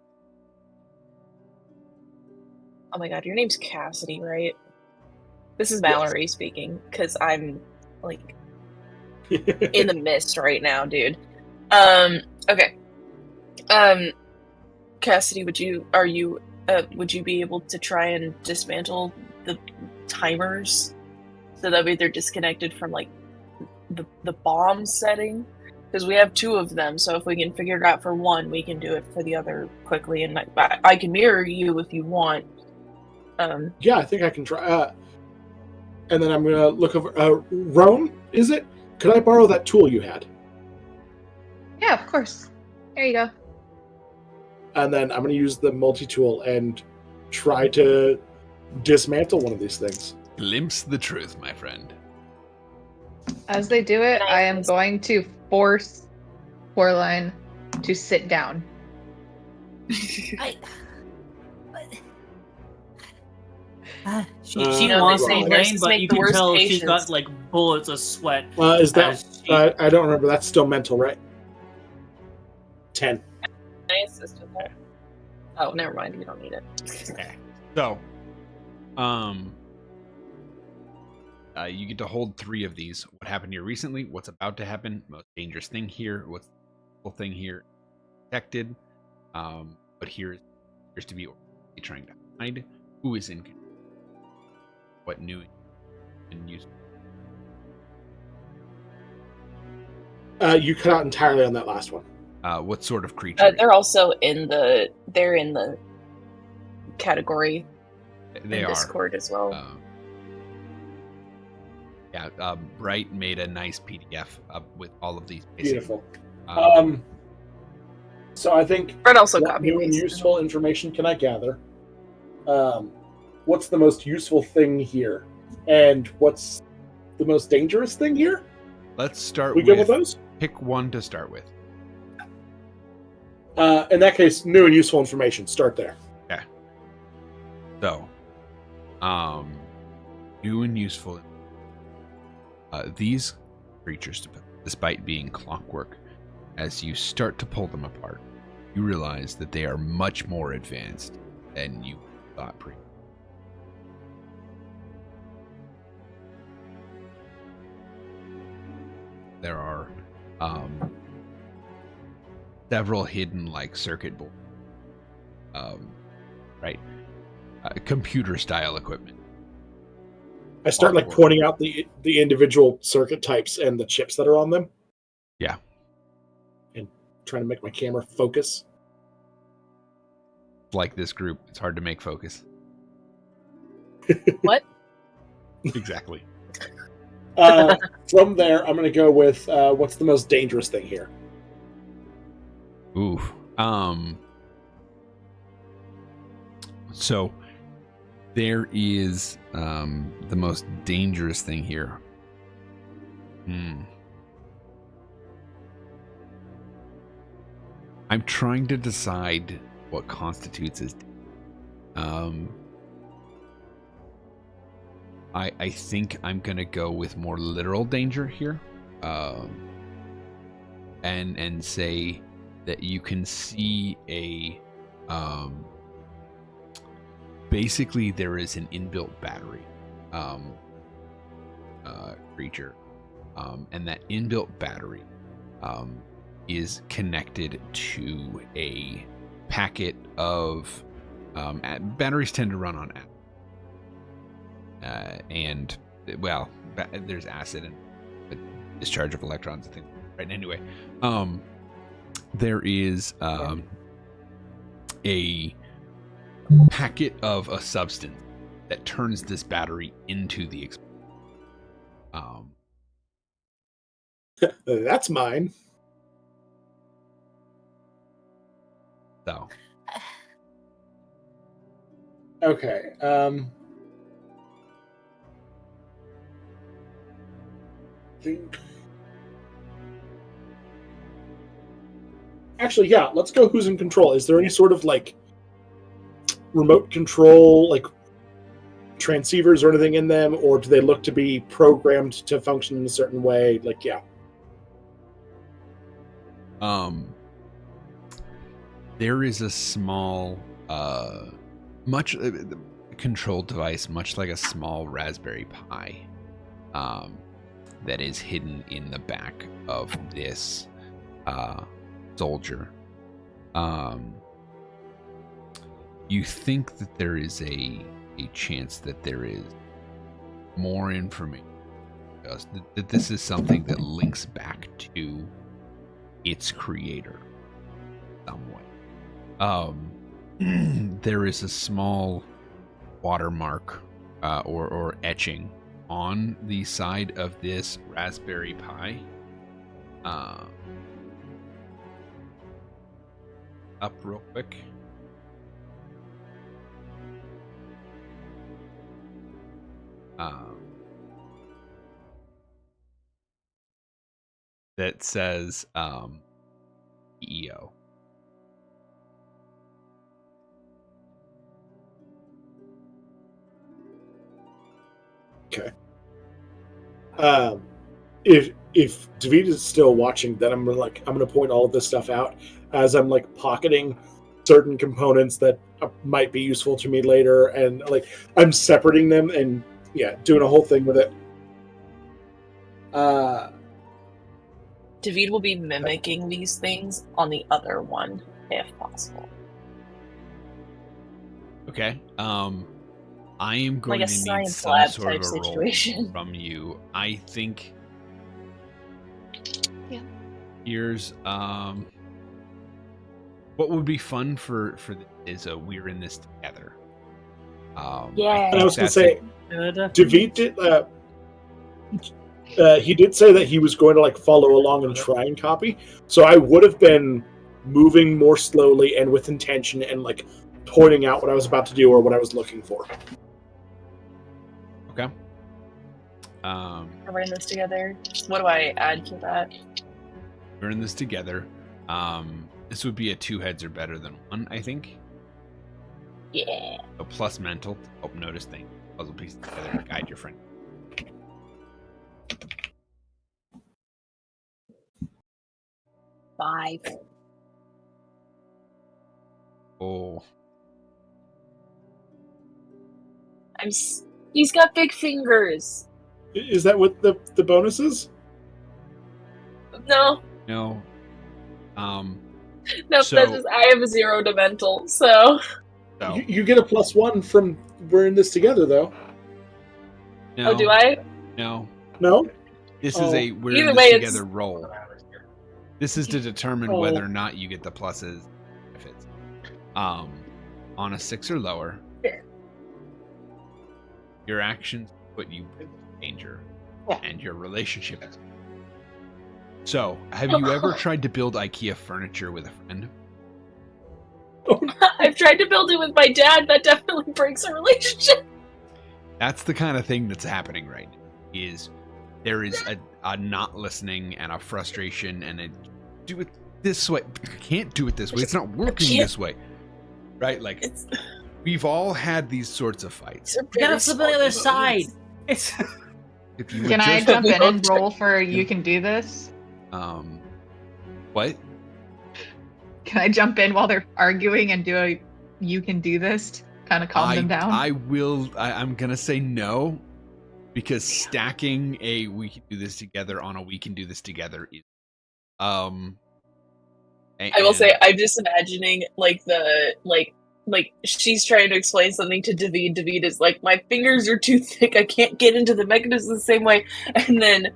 my god, your name's Cassidy, right? This is Mallory speaking, because I'm like in the mist right now, dude. Okay. Cassidy, would you be able to try and dismantle the timers so that way they're disconnected from like the bomb setting? Because we have 2 of them, so if we can figure it out for one, we can do it for the other quickly. And I can mirror you if you want. Yeah, I think I can try. And then I'm gonna look over. Roan, is it? Could I borrow that tool you had? Yeah, of course. There you go. And then I'm gonna use the multi-tool and try to dismantle one of these things. Glimpse the truth, my friend. As they do it, Can I I am just- going to force Coraline to sit down. I. She No, wants they to say complain, nurses but make you the can worst tell she's patients. got like bullets of sweat. Is that? as she- I don't remember. That's still mental, right? 10. I assist with her. Oh, never mind. You don't need it. Okay. So, you get to hold 3 of these. What happened here recently? What's about to happen? Most dangerous thing here. What's the whole thing here? Protected. But here's to be trying to hide. Who is in control? What new and useful? You cut out entirely on that last one. What sort of creature? They're also in the category They in are. Discord as well. Bright made a nice PDF with all of these. Beautiful. Um, So I think But also what copy new and paste. useful information can I gather? What's the most useful thing here? And what's the most dangerous thing here? let's start We with, good with those? pick one to start with. In that case, new and useful information. Start there. So, new and useful. These creatures, despite being clockwork, as you start to pull them apart, you realize that they are much more advanced than you thought previously. There are several hidden, like, circuit boards, right? Computer style equipment. I start like Artwork. pointing out the individual circuit types and the chips that are on them. Yeah. And trying to make my camera focus. Like this group, it's hard to make focus. What? Exactly. From there, I'm going to go with what's the most dangerous thing here? Ooh. So there is the most dangerous thing here. I'm trying to decide what constitutes as I think I'm gonna go with more literal danger here. And say that you can see a basically there is an inbuilt battery creature, and that inbuilt battery is connected to a packet of batteries tend to run on and well, there's acid and a discharge of electrons and things, right? Anyway, there is a packet of a substance that turns this battery into the explosion. That's mine. So Okay. Actually, yeah, let's go who's in control. Is there any sort of like remote control, like transceivers or anything in them, or do they look to be programmed to function in a certain way? Like, yeah. there is a small much controlled device, much like a small Raspberry Pi, that is hidden in the back of this soldier. You think that there is a chance that there is more information does. That this is something that links back to its creator some way. There is a small watermark or etching on the side of this Raspberry Pi. Up real quick. That says EO. Okay. If David is still watching, then I'm gonna point all of this stuff out as I'm like pocketing certain components that might be useful to me later, and like I'm separating them and doing a whole thing with it. David will be mimicking these things on the other one, if possible. Okay. I am going Like a to need science some lab sort type of a roll situation. from you. I think. Yeah. Here's what would be fun for this is we're in this together. Yeah. And I was gonna say, Good. David did. He did say that he was going to like follow along and try and copy. So I would have been moving more slowly and with intention and like pointing out what I was about to do or what I was looking for. Okay. We're in this together. What do I add to that? We're in this together. This would be a 2 heads or better than 1, I think. Yeah. So plus mental to help notice things, puzzle pieces together, and guide your friend. Five. Oh, He's got big fingers. Is that what the bonus No. no. No, So- that's just, I have a 0 to mental, so. So, You get a +1 from we're in this together, though. no, Oh, do I? No. No? This Oh. is a we're Either in way, this it's- together roll. This is to determine Oh. whether or not you get the pluses. If it's on a 6 or lower, Sure. your actions put you in danger, Yeah. and your relationship. So, have you ever tried to build IKEA furniture with a friend? I've tried to build it with my dad. That definitely breaks a relationship. That's the kind of thing that's happening right now. Is there is a not listening and a frustration and a do it this way. You can't do it this way. It's not working can't. this way. Right? Like It's we've all had these sorts of fights. they're You gotta very flip on the other small side. things. It's If you would Can I just jump in and roll for you can do this? what? Can I jump in while they're arguing and do a you can do this to kind of calm them down? I'm gonna say no, because stacking a we can do this together on a we can do this together is I will say, I'm just imagining like she's trying to explain something to David. David is like, my fingers are too thick. I can't get into the mechanism the same way. And then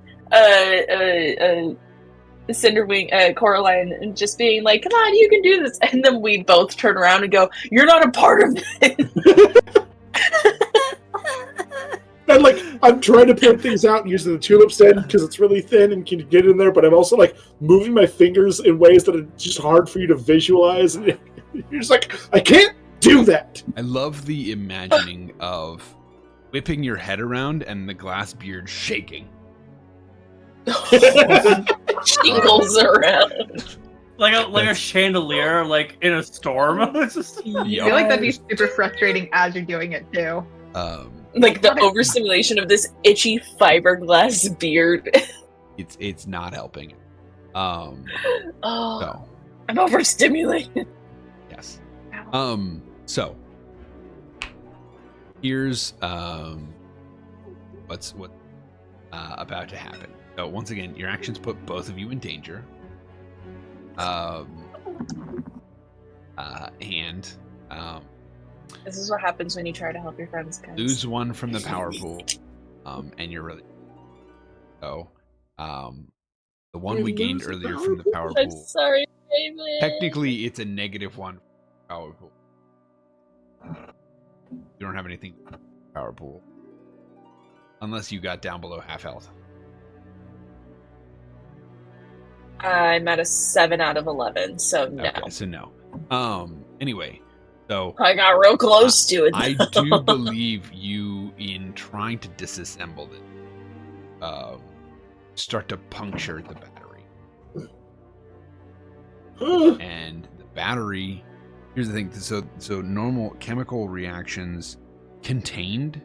Cinderwing, Coraline, just being like, come on, you can do this. And then we both turn around and go, you're not a part of this. And like I'm trying to point things out using the tulip stand because it's really thin and can get in there, but I'm also like moving my fingers in ways that are just hard for you to visualize. And you're just like, I can't do that. I love the imagining of whipping your head around and the glass beard shaking. Shingles around. like a chandelier, like in a storm. It's just- I feel like that'd be super frustrating as you're doing it too. Like the overstimulation of this itchy fiberglass beard. It's not helping. Oh, So I'm overstimulated. yes. So here's what's about to happen. So once again, your actions put both of you in danger. And This is what happens when you try to help your friends, guys. lose 1 from the power pool, and you're really So, the one we We gained lose a earlier power from the pool? power I'm pool. sorry, David. Technically, it's a -1 power pool. You don't have anything power pool. Unless you got down below half health. I'm at a 7 out of 11, so no. Okay, so no. Anyway, so I got real close to it. I though. do believe you, in trying to disassemble it, start to puncture the battery. And the battery, here's the thing. So normal chemical reactions contained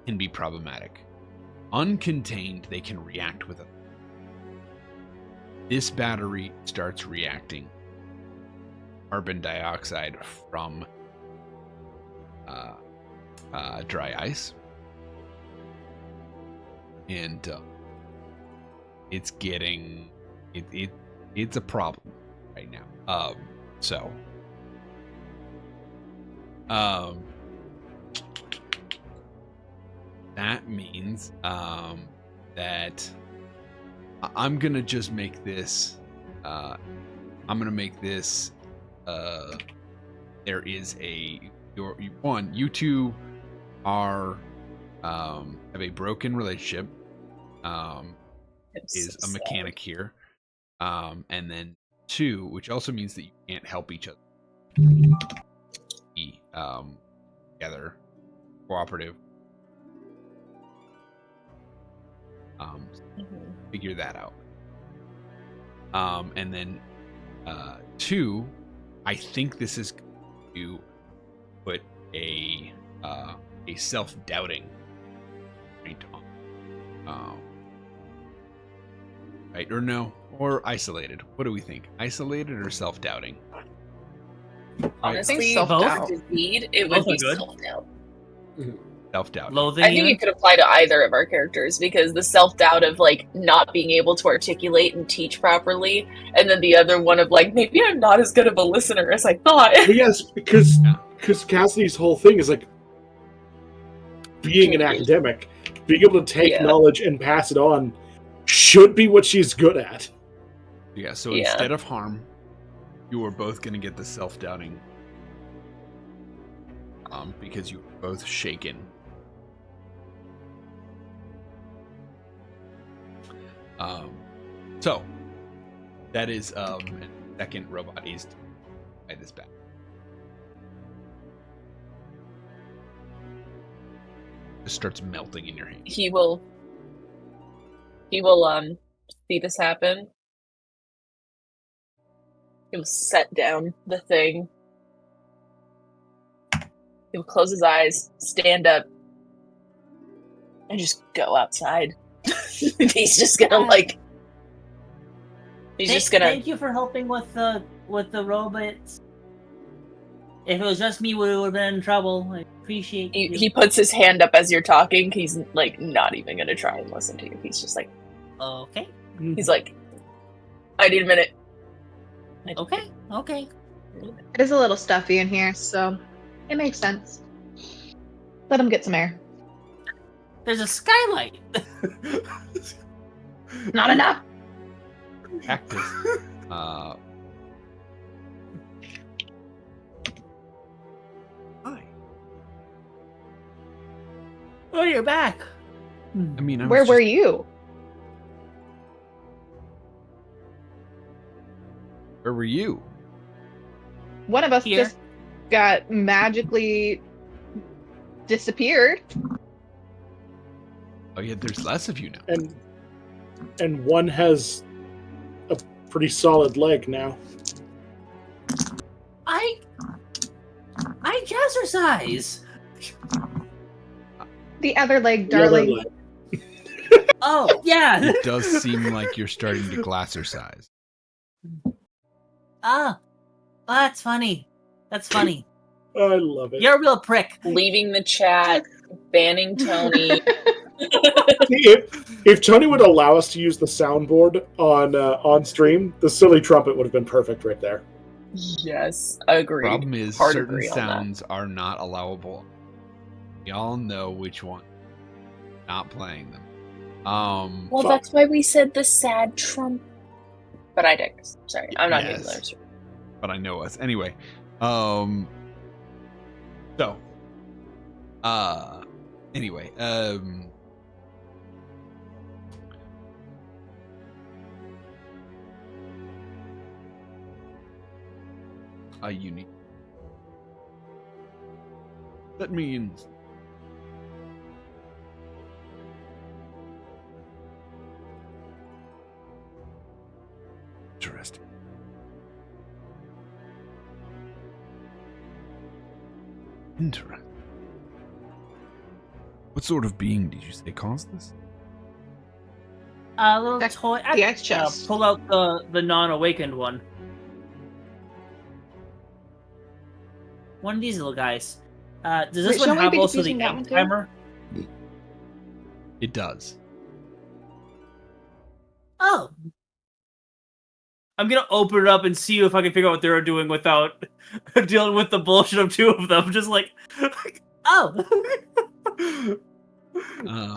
can be problematic. Uncontained, they can react with it. This battery starts reacting carbon dioxide from dry ice, and it's getting it's a problem right now. That means that I'm gonna just make this. There is you two are have a broken relationship. Is a mechanic here, and then 2, which also means that you can't help each other. Be together, cooperative. Figure that out. And then 2, I think this is going to put a self-doubting right on. Right, or no, or isolated. What do we think? Isolated or self-doubting? Honestly, self-doubt. David, it Both would are be good. self-doubt. Self-doubt. Loathing. I think even? it could apply to either of our characters because the self-doubt of like not being able to articulate and teach properly, and then the other one of like maybe I'm not as good of a listener as I thought. But yes, because Cassidy's whole thing is like being an academic, being able to take Yeah. knowledge and pass it on should be what she's good at. Yeah, so Yeah. instead of harm, you are both going to get the self-doubting. Because you are both shaken. So that is and second robot is by this back. Just starts melting in your hand. He will see this happen. He will set down the thing. He will close his eyes, stand up, and just go outside. He's just gonna like. He's just gonna. Thank you for helping with the robots. If it was just me, we would have been in trouble. I appreciate you. He puts his hand up as you're talking. He's like not even gonna try and listen to you. He's just like. Okay. He's like. I need a minute. Okay. It is a little stuffy in here, so it makes sense. Let him get some air. There's a skylight. Not enough. Cactus. Hi. Oh, you're back. I mean, Where were you? Where were you? One of us Here. just got magically disappeared. Oh yeah, there's less of you now. And one has a pretty solid leg now. I jazzercise. The other leg, The other darling. leg. Oh yeah. It does seem like you're starting to glassercise. Ah, oh, that's funny. That's funny. I love it. You're a real prick. Leaving the chat, banning Tony. If Tony would allow us to use the soundboard on stream, the silly trumpet would have been perfect right there. Yes, agreed. Problem is, Hard certain agree on that. sounds are not allowable. We all know which one. Not playing them. Well, Fuck. that's why we said the sad Trump. But I digress. Sorry, I'm not getting Yes. those. But I know us anyway. So, anyway, a unique. That means interesting. Interesting. What sort of being did you say caused this? A little Check toy. the ice chest. Pull out the non-awakened one. One of these little guys. Does this Wait, one shouldn't we have be also the using that one egg too? timer? It does. Oh. I'm gonna open it up and see if I can figure out what they're doing without dealing with the bullshit of two of them. Just like, oh.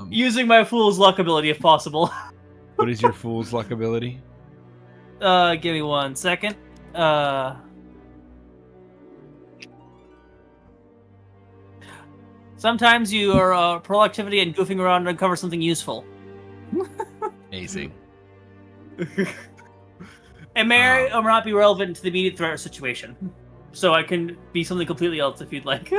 Using my fool's luck ability if possible. What is your fool's luck ability? Give me 1 second. Sometimes your proactivity and goofing around uncover something useful. Amazing. It may or not be relevant to the immediate threat or situation. So I can be something completely else if you'd like.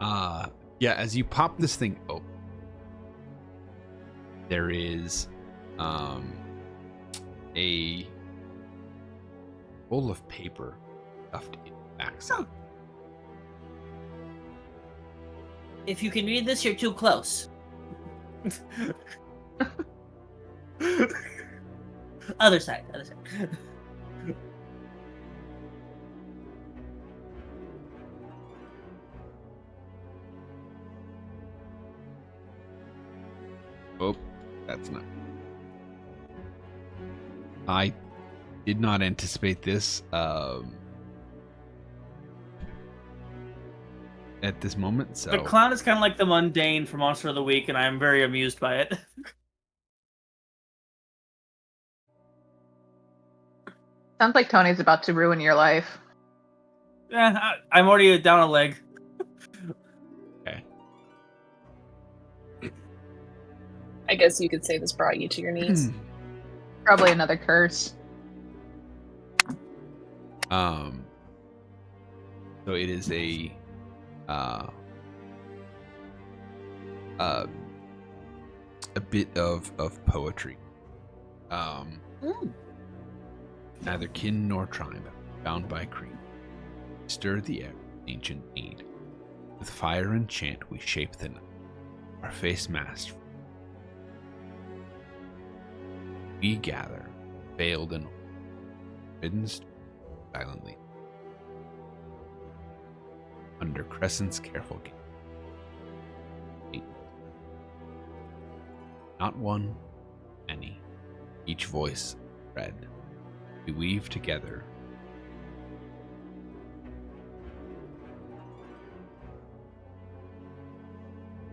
Yeah, as you pop this thing open, there is a roll of paper stuffed in the backside. If you can read this, you're too close. Other side. Oh, that's not. I did not anticipate this at this moment, so The clown is kind of like the mundane for Monster of the Week, and I'm very amused by it. Sounds like Tony's about to ruin your life. I'm already down a leg. okay. I guess you could say this brought you to your knees. Probably another curse. So it is a bit of poetry. Neither kin nor tribe, bound by creed, stir the air, ancient need. With fire and chant we shape the night, our face masked. We gather, veiled and forbidden silently, under Crescent's careful gate. Not one, many, each voice read. We weave together.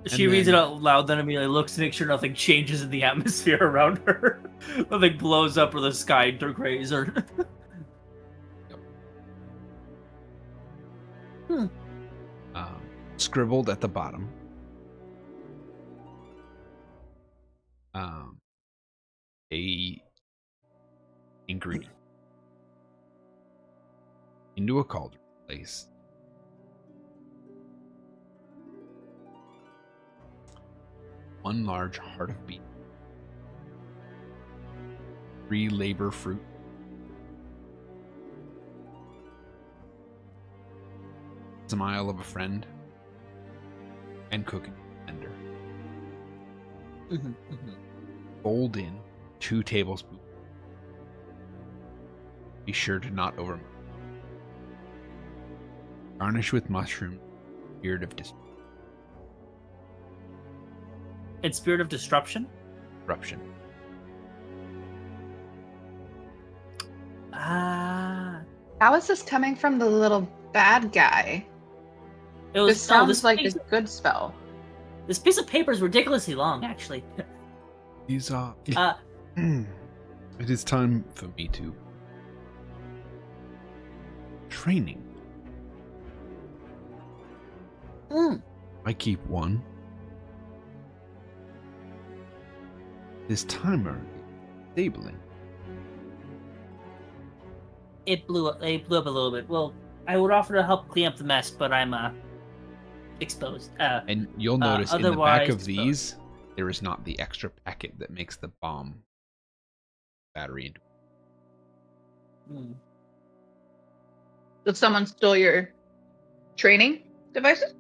She reads it out loud, then immediately looks to make sure nothing changes in the atmosphere around her. Nothing blows up or the sky grays or. Scribbled at the bottom. A ingredient into a cauldron. Place one large heart of beef, 3 labor fruit, smile of a friend, and cooking tender. Fold in 2 tablespoons. Be sure to not over. Garnish with mushroom, spirit of And spirit of disruption? disruption. How is this coming from the little bad guy? It was This sounds like this a good spell. This piece of paper is ridiculously long, actually. These are. Uh, It is time for me to. Training. I keep one. This timer is disabling. it blew up a little bit. Well, I would offer to help clean up the mess, but I'm exposed. And you'll notice in the back otherwise of exposed. these, there is not the extra packet that makes the bomb battery into. Did someone steal your training devices?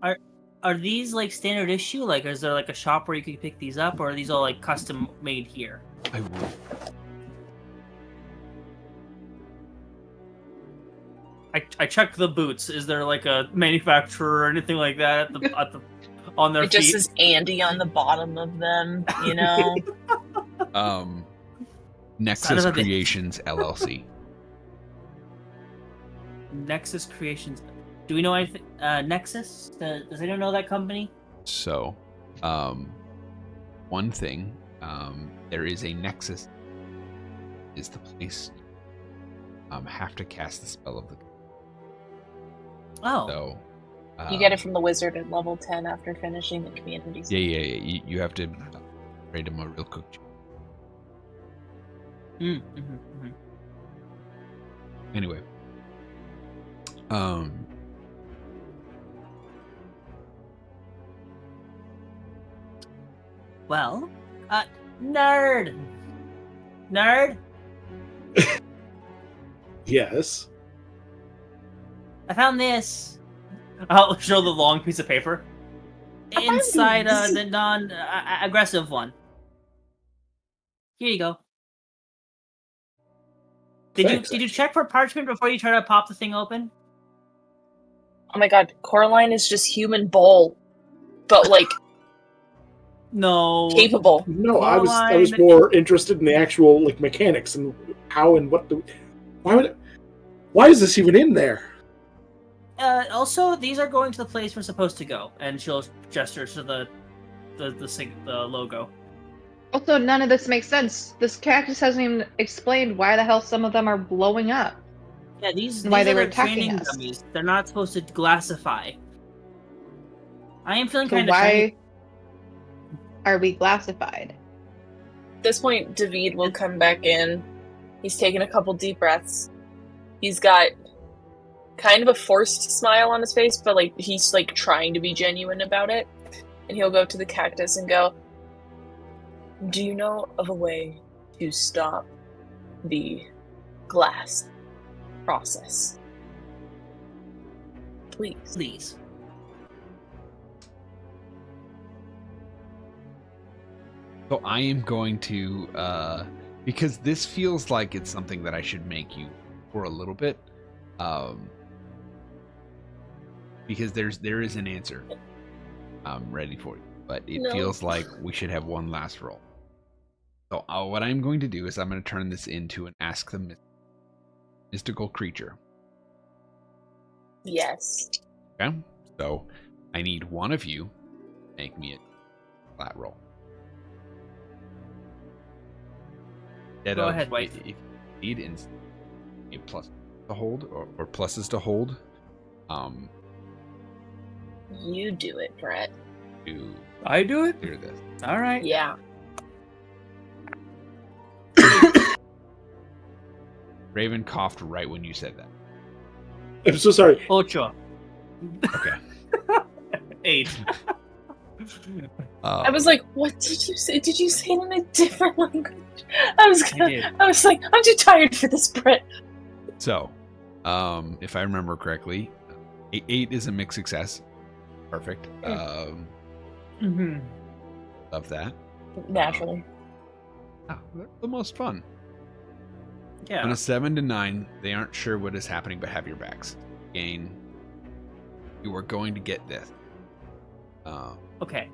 Are these like standard issue? Like, is there like a shop where you could pick these up, or are these all like custom made here? I will. I checked the boots. Is there like a manufacturer or anything like that at the on their It just feet? says Andy on the bottom of them, you know? Son Nexus of a bitch. Creations LLC. Nexus Creations. Do we know anything? Nexus? Does anyone know that company? So, one thing, there is a Nexus. Is the place you have to cast the spell of the. Oh, So, You get it from the wizard at level 10 after finishing the community. Yeah. You have to trade him a real quick. Anyway, well, nerd. Yes. I found this. I'll show the long piece of paper inside these. the non-aggressive one. Here you go. Thanks, Did you check for parchment before you try to pop the thing open? Oh my god, Coraline is just human bull, but like No. capable. No, I was Coraline- more interested in the actual like mechanics and how and what. Why is this even in there? Also, these are going to the place we're supposed to go, and she'll gesture to the logo. Also, none of this makes sense. This cactus hasn't even explained why the hell some of them are blowing up. Yeah, these And why these they are were the attacking training us. dummies. They're not supposed to glassify. I am feeling So kind of why are we glassified? At this point, David will come back in. He's taken a couple deep breaths. He's got kind of a forced smile on his face, but like he's like trying to be genuine about it. And he'll go to the cactus and go, "Do you know of a way to stop the glass process? Please." Please. So I am going to, because this feels like it's something that I should make you for a little bit, because there is an answer ready for you, but it No. feels like we should have one last roll. So what I'm going to do is I'm going to turn this into an Ask the Mystical Creature. Yes. Okay? So I need one of you make me a flat roll. Instead Go of- ahead, wife. If you need a plus to hold or pluses to hold, You do it, Brett. to I do it? clear this. All right. Yeah. Raven coughed right when you said that. I'm so sorry. Ocho. Okay. 8. I was like, "What did you say? Did you say it in a different language?" I was like, "I'm too tired for this, Brett." So, if I remember correctly, 8 is a mixed success. Perfect. Mhm. Love that. Naturally. They're the most fun. Yeah. On a 7 to 9, they aren't sure what is happening, but have your backs. Gain. You are going to get this. Okay.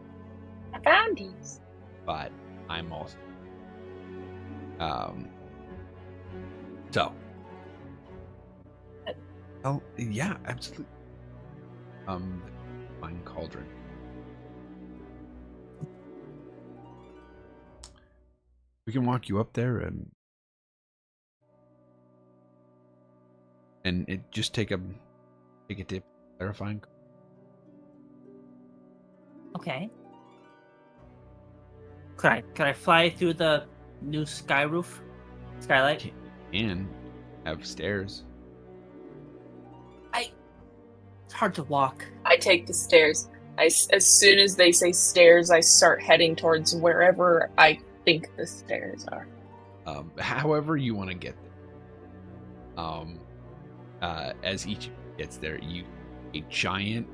I found these. But I'm also. So. Oh yeah, absolutely. Fine cauldron. We can walk you up there and it just take a dip, clarifying. Okay. Could I fly through the new skylight? And have stairs. It's hard to walk. I take the stairs. As soon as they say stairs, I start heading towards wherever I think the stairs are. However you want to get there. As each gets there, you a giant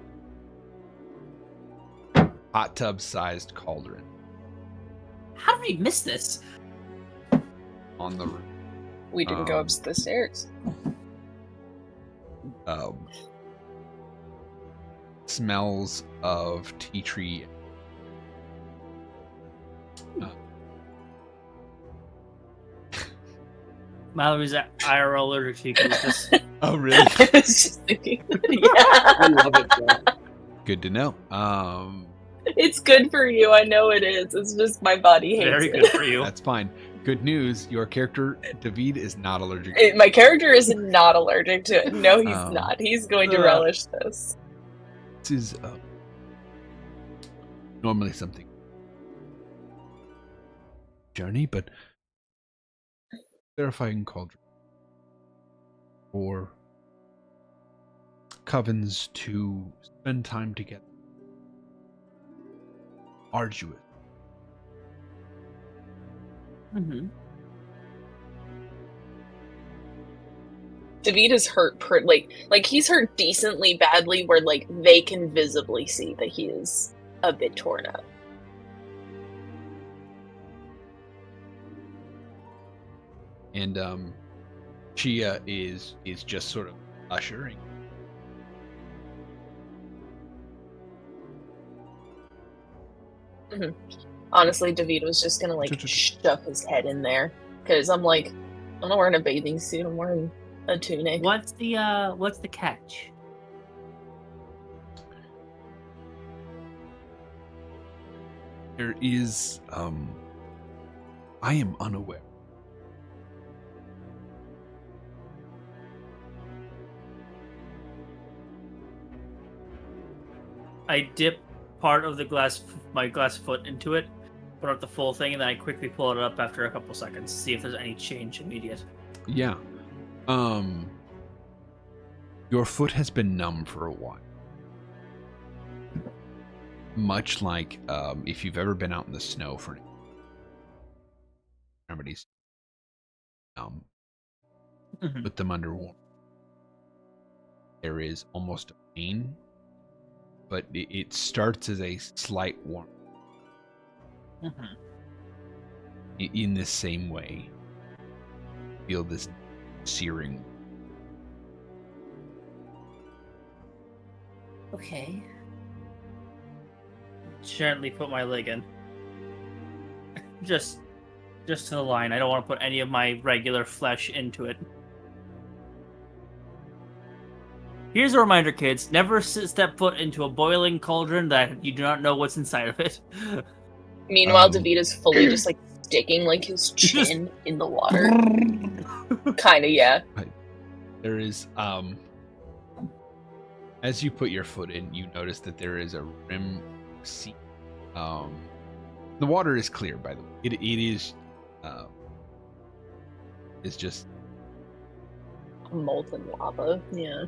hot tub sized cauldron How did we miss this? on the roof. We didn't go up the stairs. Smells of tea tree. Mallory's IRL allergic to this. Oh, really? I was just thinking. Yeah. I love it, bro. Good to know. It's good for you. I know it is. It's just my body hates Very it. good for you. That's fine. Good news. Your character, David, is not allergic. My character is not allergic to it. No, he's Oh. not. He's going to relish this. This is normally something journey, but clarifying cauldron for covens to spend time together. Arduous. Mm-hmm. David is hurt, like he's hurt decently badly, where like they can visibly see that he is a bit torn up. And Chia is just sort of ushering. Honestly, David was just gonna like shove his head in there because I'm not wearing a bathing suit. I'm wearing a tunic. What's the catch? There is I am unaware. I dip part of my glass foot into it, put out the full thing, and then I quickly pull it up after a couple seconds to see if there's any change immediate. Yeah. Your foot has been numb for a while. Much like if you've ever been out in the snow for remedies. Mhm. Put them under warmth. There is almost a pain, but it starts as a slight warmth. Mhm. In the same way, feel this searing. Okay. Gently put my leg in. Just to the line. I don't want to put any of my regular flesh into it. Here's a reminder, kids. Never step foot into a boiling cauldron that you do not know what's inside of it. Meanwhile, David is fully just like sticking like his chin in the water. Kinda, yeah. There is as you put your foot in, you notice that there is a rim seat. The water is clear, by the way. It is it's just Molten lava, yeah.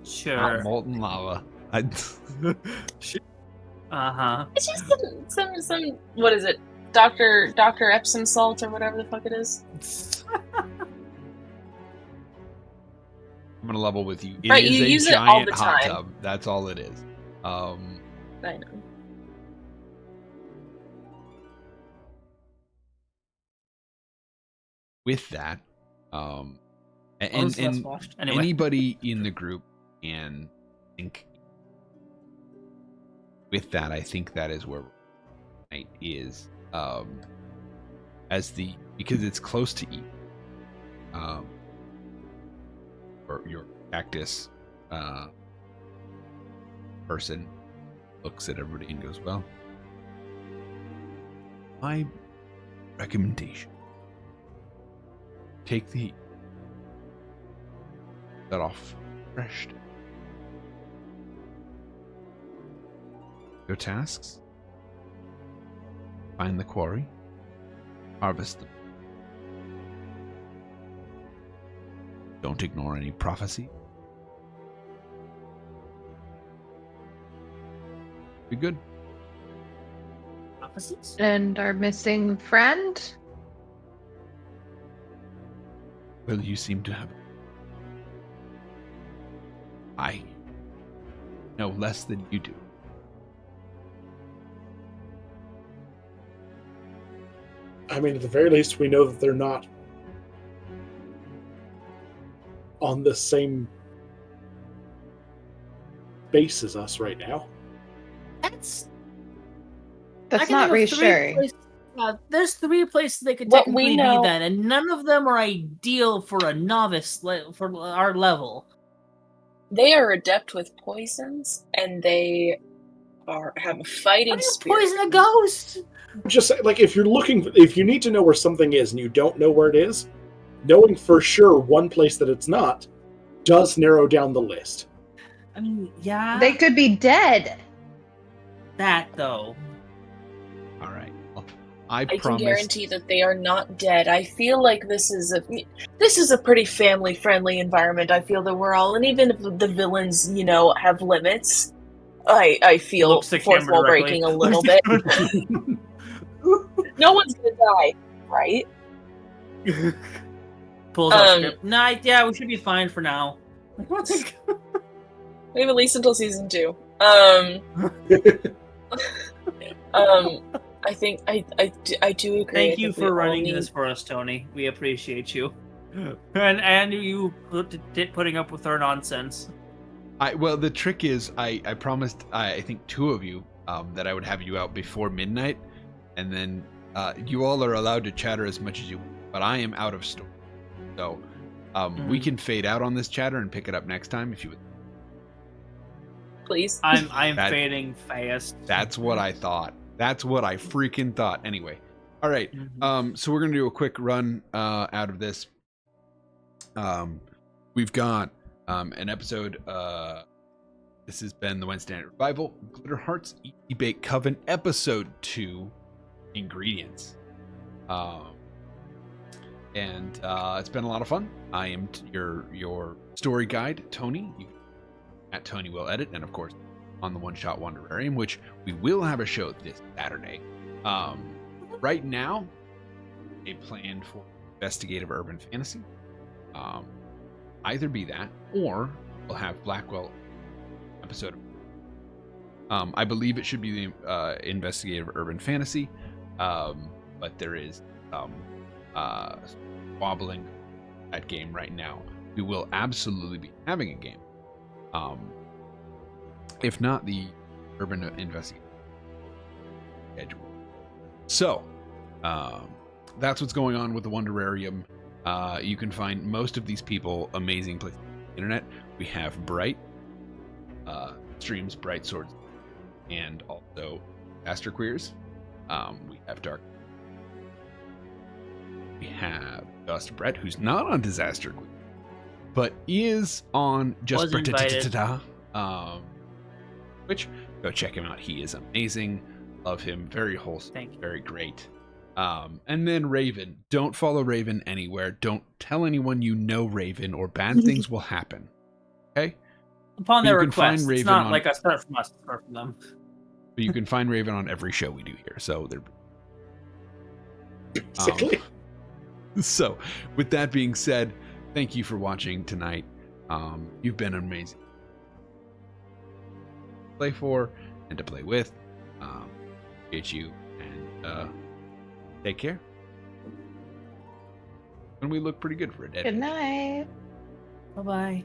Sure. hot molten lava. Uh-huh. It's just some what is it? Dr. Epsom salt or whatever the fuck it is. I'm gonna level with you. It Right, is you a use it all giant the hot time. tub. That's all it is. I know. With that, Well, and it's less washed. Anyway. anybody in the group can think. With that, I think that is where night is. Because it's close to eat. Or your cactus person looks at everybody and goes, "Well, my recommendation. Take the that off refreshed. Your tasks: find the quarry, harvest them. Don't ignore any prophecy. Be good. Opposites? And our missing friend? Well, you seem to have. I know less than you do. I mean, at the very least, we know that they're not on the same base as us right now. That's That's I can not think of three reassuring. places- there's 3 places they could What we technically know- be then, and none of them are ideal for a novice for our level. They are adept with poisons, and they have a fighting How do you spirit. poison a ghost? Just like if you need to know where something is and you don't know where it is, knowing for sure one place that it's not does narrow down the list. I mean, yeah, They could be dead. that though. All right. Well, I I can promised. guarantee that they are not dead. I feel like this is a pretty family-friendly environment. I feel that we're all, and even if the villains, have limits, I feel Looks to fourth camera wall directly. breaking a little bit. No one's gonna die, right? Pulls out script. Nah, yeah, we should be fine for now. We have at least until season 2. I think I do agree. Thank I you think we for all running need- this for us, Tony. We appreciate you, and you putting up with our nonsense. Well, the trick is, I promised, I think 2 of you, that I would have you out before midnight, and then you all are allowed to chatter as much as you want, but I am out of story. So we can fade out on this chatter and pick it up next time if you would. Please. I'm That- fading fast. That's what I thought. That's what I freaking thought. Anyway, all right. So we're gonna do a quick run out of this. We've got an episode. This has been the Wednesday Night Revival, Glitterhearts, Eat Bake Coven, episode 2, ingredients. And it's been a lot of fun. I am your story guide, Tony. You at Tony Will Edit, and of course on the One Shot Wonderarium, which we will have a show this Saturday. Right now, a plan for investigative urban fantasy. Either be that, or we'll have Blackwell episode. I believe it should be the investigative urban fantasy, but there is wobbling that game right now. We will absolutely be having a game. If not the urban investigation schedule. So, that's what's going on with the Wonderarium. You can find most of these people amazing places on the internet. We have Bright streams Bright Swords and also Disaster Queers. We have Dark. We have Dust Brett, who's not on Disaster Queers, but is on Just Was invited. Which, go check him out. He is amazing. Love him. Very wholesome. Thank you. Very great. And then Raven. Don't follow Raven anywhere. Don't tell anyone you know Raven, or bad things will happen. Okay? Upon But their you can find request, it's Raven not on- like a start from us, start from them. But you can find Raven on every show we do here. So they're Basically. So, with that being said, thank you for watching tonight. You've been amazing to play for and to play with. Appreciate you, and take care. And we look pretty good for a dead. Good night. Bye bye.